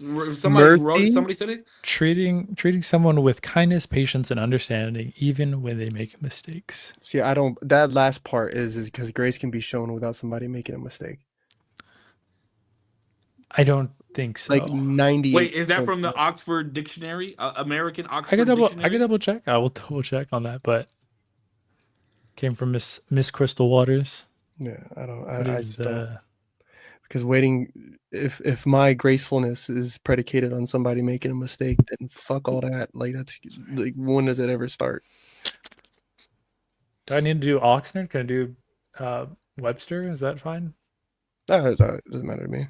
Somebody who wrote it, Mercy? somebody said it. Treating someone with kindness, patience, and understanding, even when they make mistakes. See, I don't. That last part is because grace can be shown without somebody making a mistake. I don't think so. Like 98. Wait, is that from the Oxford Dictionary, American I Oxford could Dictionary? double check. I will double check on that, but came from Miss Crystal Waters. Yeah, I don't. What I is just don't. Because waiting, if my gracefulness is predicated on somebody making a mistake, then fuck all that. Like that's like, when does it ever start? Do I need to do Oxnard? Can I do Webster? Is that fine? It doesn't matter to me.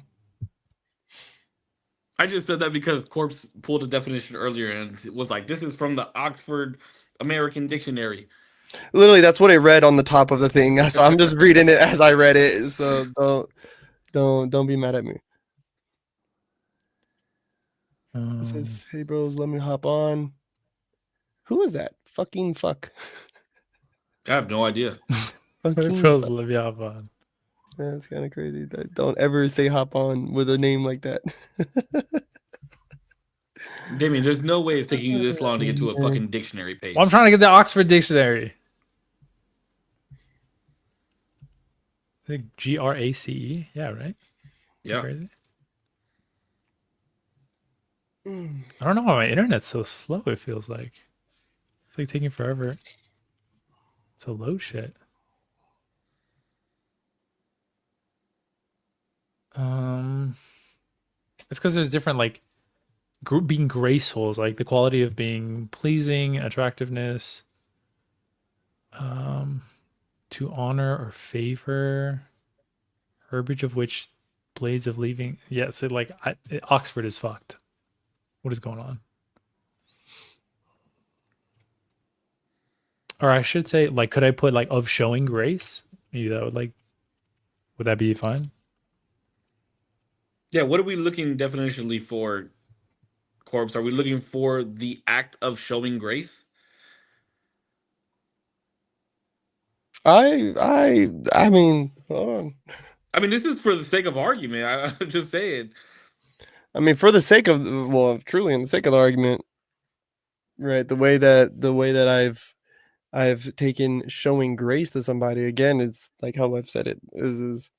I just said that because Corpse pulled a definition earlier and it was like, "This is from the Oxford American Dictionary." Literally, that's what I read on the top of the thing. So I'm just reading it as I read it. So don't be mad at me. It says, "Hey bros, let me hop on." Who is that? Fucking fuck. I have no idea. It feels Olivia on. Yeah, it's kind of crazy. Don't ever say hop on with a name like that. Damien, there's no way it's taking you this long to get to a fucking dictionary page. Well, I'm trying to get the Oxford Dictionary. I think GRACE. Yeah, right? Yeah. Crazy. I don't know why my internet's so slow, it feels like. It's like taking forever to load shit. It's because there's different like being graceful is like the quality of being pleasing, attractiveness, to honor or favor, herbage of which blades of leaving. Yeah, so like Oxford is fucked. What is going on? Or I should say, like, could I put like of showing grace? Maybe that would that be fine? Yeah, what are we looking definitionally for, Corpse? Are we looking for the act of showing grace? I mean, hold on. I mean, this is for the sake of argument. I'm just saying. I mean, for the sake of, well, truly in the sake of the argument, right? The way that I've taken showing grace to somebody, again, it's like how I've said it, is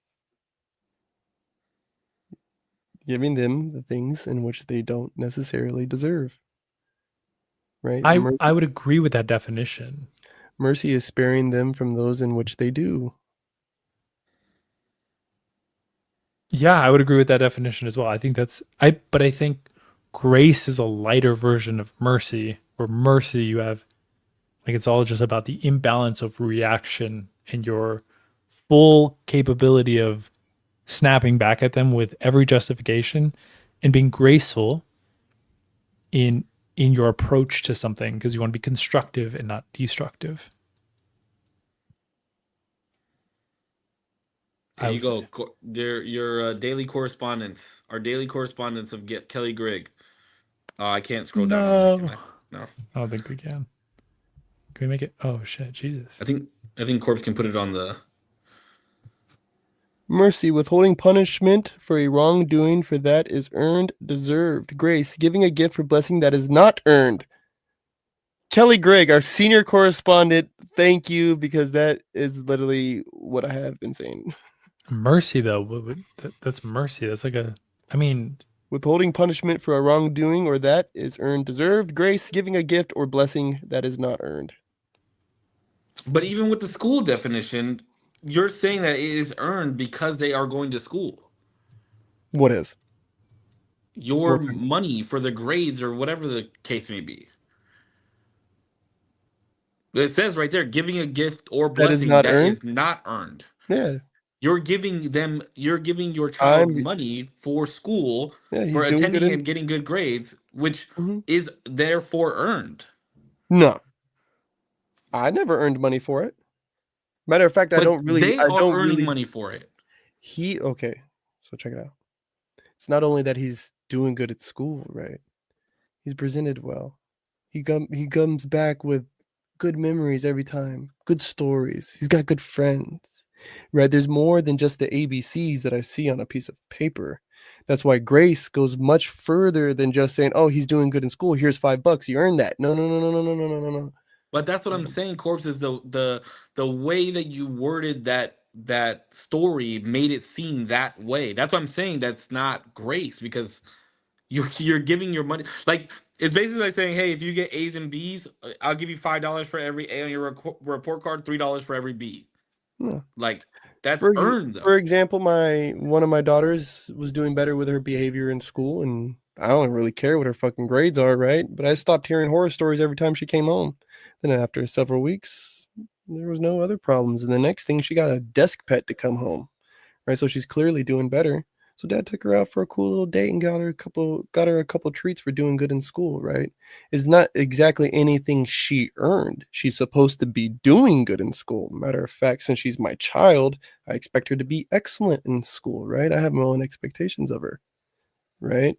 giving them the things in which they don't necessarily deserve. Right? I would agree with that definition. Mercy is sparing them from those in which they do. Yeah, I would agree with that definition as well. I think but I think grace is a lighter version of mercy, where mercy you have like it's all just about the imbalance of reaction and your full capability of snapping back at them with every justification and being graceful in your approach to something because you want to be constructive and not destructive. There you go. Your daily correspondence. Our daily correspondence of Kelly Grigg. I can't scroll down on that. No. I don't think we can. Can we make it? Oh shit, Jesus. I think Corpse can put it on the Mercy, withholding punishment for a wrongdoing, for that is earned, deserved. Grace, giving a gift for blessing that is not earned. Kelly Grigg, our senior correspondent, thank you, because that is literally what I have been saying. Mercy, though, that's mercy. That's like withholding punishment for a wrongdoing, or that is earned, deserved. Grace, giving a gift or blessing that is not earned. But even with the school definition, you're saying that it is earned because they are going to school. What is? Your What's it? money for the grades or whatever the case may be. It says right there, giving a gift or That is blessing not that earned? is not earned. Yeah. You're giving your child I'm money for school, yeah, for he's doing good attending in and getting good grades, which Mhm. is therefore earned. No. I never earned money for it. Matter of fact, I But don't they are earning really money for it. okay. So check it out. It's not only that he's doing good at school, right? He's presented well. He comes back with good memories every time, good stories. He's got good friends, right? There's more than just the ABCs that I see on a piece of paper. That's why grace goes much further than just saying, "Oh, he's doing good in school. Here's $5. You earned that." No, no, no, no, no, no, no, no, no, no. But that's what I'm saying, Corpse, is the way that you worded that story made it seem that way. That's what I'm saying. That's not grace because you're giving your money. Like it's basically like saying, hey, if you get A's and B's, I'll give you $5 for every A on your report card, $3 for every B. No. Like that's earned though. For example, one of my daughters was doing better with her behavior in school, and I don't really care what her fucking grades are, right? But I stopped hearing horror stories every time she came home. Then after several weeks, there was no other problems. And the next thing, she got a desk pet to come home, right? So she's clearly doing better. So dad took her out for a cool little date and got her a couple treats for doing good in school, right? It's not exactly anything she earned. She's supposed to be doing good in school. Matter of fact, since she's my child, I expect her to be excellent in school, right? I have my own expectations of her, right?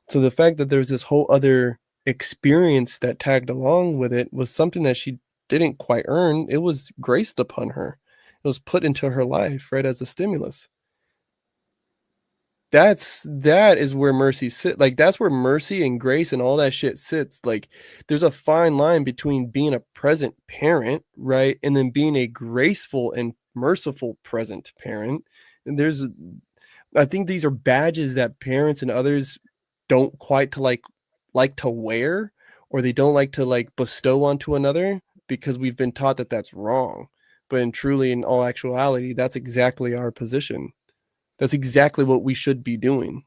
So the fact that there's this whole other experience that tagged along with it was something that she didn't quite earn. It was graced upon her. It was put into her life, right, as a stimulus. That is where mercy sit. Like that's where mercy and grace and all that shit sits. Like there's a fine line between being a present parent, right, and then being a graceful and merciful present parent. And I think these are badges that parents and others don't quite to like to wear, or they don't like to like bestow onto another because we've been taught that that's wrong. But in all actuality, that's exactly our position. That's exactly what we should be doing.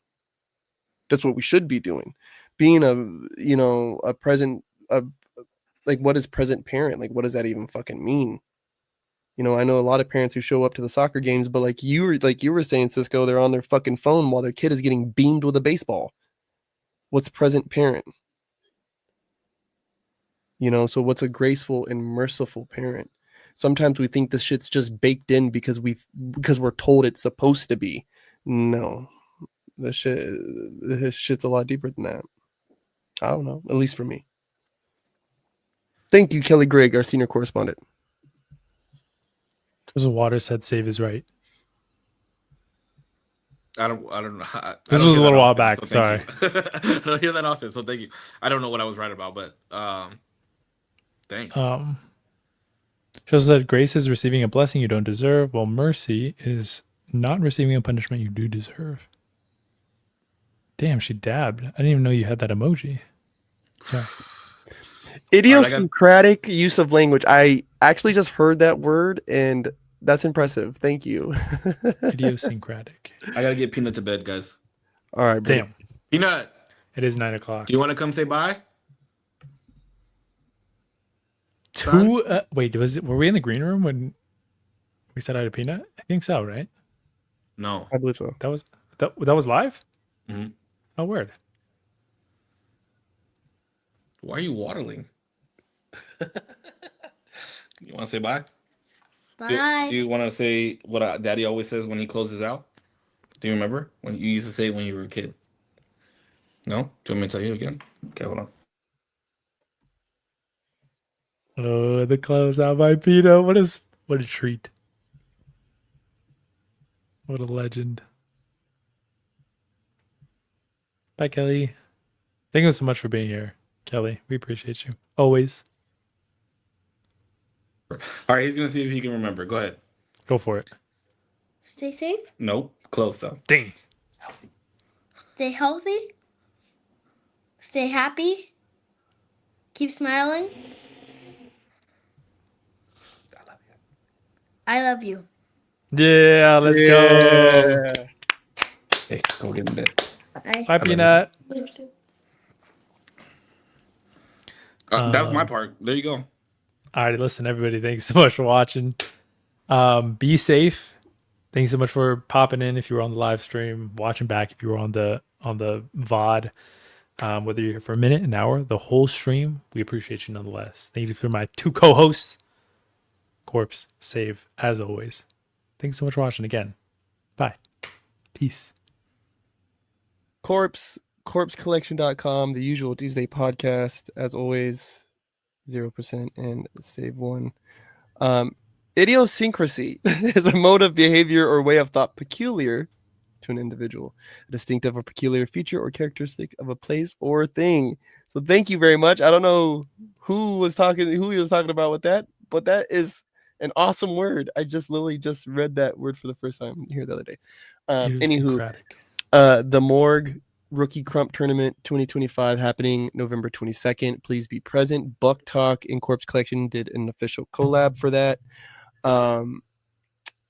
That's what we should be doing. Being a present, like what is present parent? Like what does that even fucking mean? I know a lot of parents who show up to the soccer games, but like you were saying, Cisco, they're on their fucking phone while their kid is getting beamed with a baseball. What's present parent? So what's a graceful and merciful parent? Sometimes we think this shit's just baked in because we're told it's supposed to be. No, this shit's a lot deeper than that. I don't know, at least for me. Thank you, Kelly Gregg, our senior correspondent. There's a water said save is right. I don't know. This was a little while back. Sorry. I don't hear that often, so thank you. I don't know what I was right about, but thanks. She also said grace is receiving a blessing you don't deserve, while mercy is not receiving a punishment you do deserve. Damn, she dabbed. I didn't even know you had that emoji. Sorry. Idiosyncratic use of language. I actually just heard that word, and that's impressive. Thank you. Idiosyncratic. I gotta get Peanut to bed, guys. All right, buddy. Damn. Peanut. It is 9:00. Do you want to come say bye? Wait, were we in the green room when we said hi to Peanut? I think so, right? No, I believe so. That was live. Mm-hmm. Oh, word. Why are you waddling? You want to say bye? Bye. Do you want to say what Daddy always says when he closes out? Do you remember when you used to say it when you were a kid? No? Do you want me to tell you again? Okay, hold on. Oh, the closeout by Peanut. What a treat. What a legend. Bye, Kelly. Thank you so much for being here, Kelly. We appreciate you. Always. All right, he's going to see if he can remember. Go ahead. Go for it. Stay safe. Nope. Close though. Dang. Stay healthy. Stay happy. Keep smiling. I love you. Yeah, let's go. Yeah. Hey, go get in bed. Bye. Bye, Peanut. That's my part. There you go. All right, listen, everybody. Thanks so much for watching. Be safe. Thanks so much for popping in. If you were on the live stream, watching back. If you were on the VOD, whether you're here for a minute, an hour, the whole stream, we appreciate you nonetheless. Thank you for my 2 co-hosts, Corpse, Save, as always. Thanks so much for watching again. Bye. Peace. Korpscollection.com, the usual Tuesday podcast, as always, 0% and save 1. Idiosyncrasy is a mode of behavior or way of thought peculiar to an individual, a distinctive or peculiar feature or characteristic of a place or thing. So thank you very much. I don't know who he was talking about with that, but that is an awesome word. I just literally just read that word for the first time here the other day. Anywho, the Morgue Rookie Crump Tournament 2025 happening November 22nd. Please be present. Buck Talk and Corpse Collection did an official collab for that.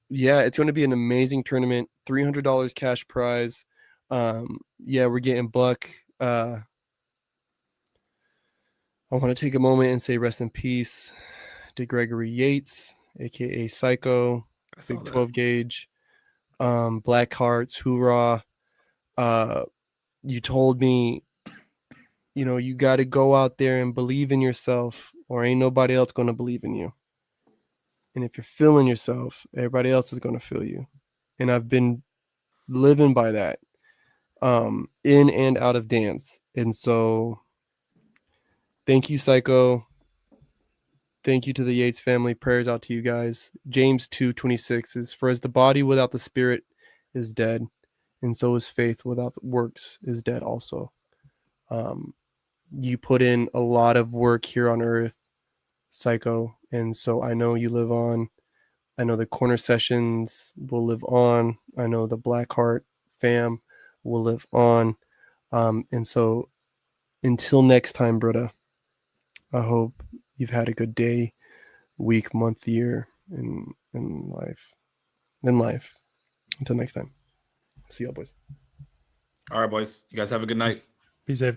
Yeah, it's going to be an amazing tournament. $300 cash prize. Yeah, we're getting Buck. I want to take a moment and say rest in peace to Gregory Yates, aka Psycho, Big 12 Gauge, Black Hearts, Hoorah. You told me, you got to go out there and believe in yourself, or ain't nobody else going to believe in you. And if you're feeling yourself, everybody else is going to feel you. And I've been living by that, in and out of dance. And so thank you, Psycho. Thank you to the Yates family. Prayers out to you guys. James 2:26 is, for as the body without the spirit is dead, and so is faith without works is dead also. You put in a lot of work here on earth, Psycho, and so I know you live on. I know the corner sessions will live on. I know the Blackheart fam will live on. And so until next time, brother, I hope you've had a good day, week, month, year in life. Until next time. See y'all, boys. All right, boys. You guys have a good night. Be safe.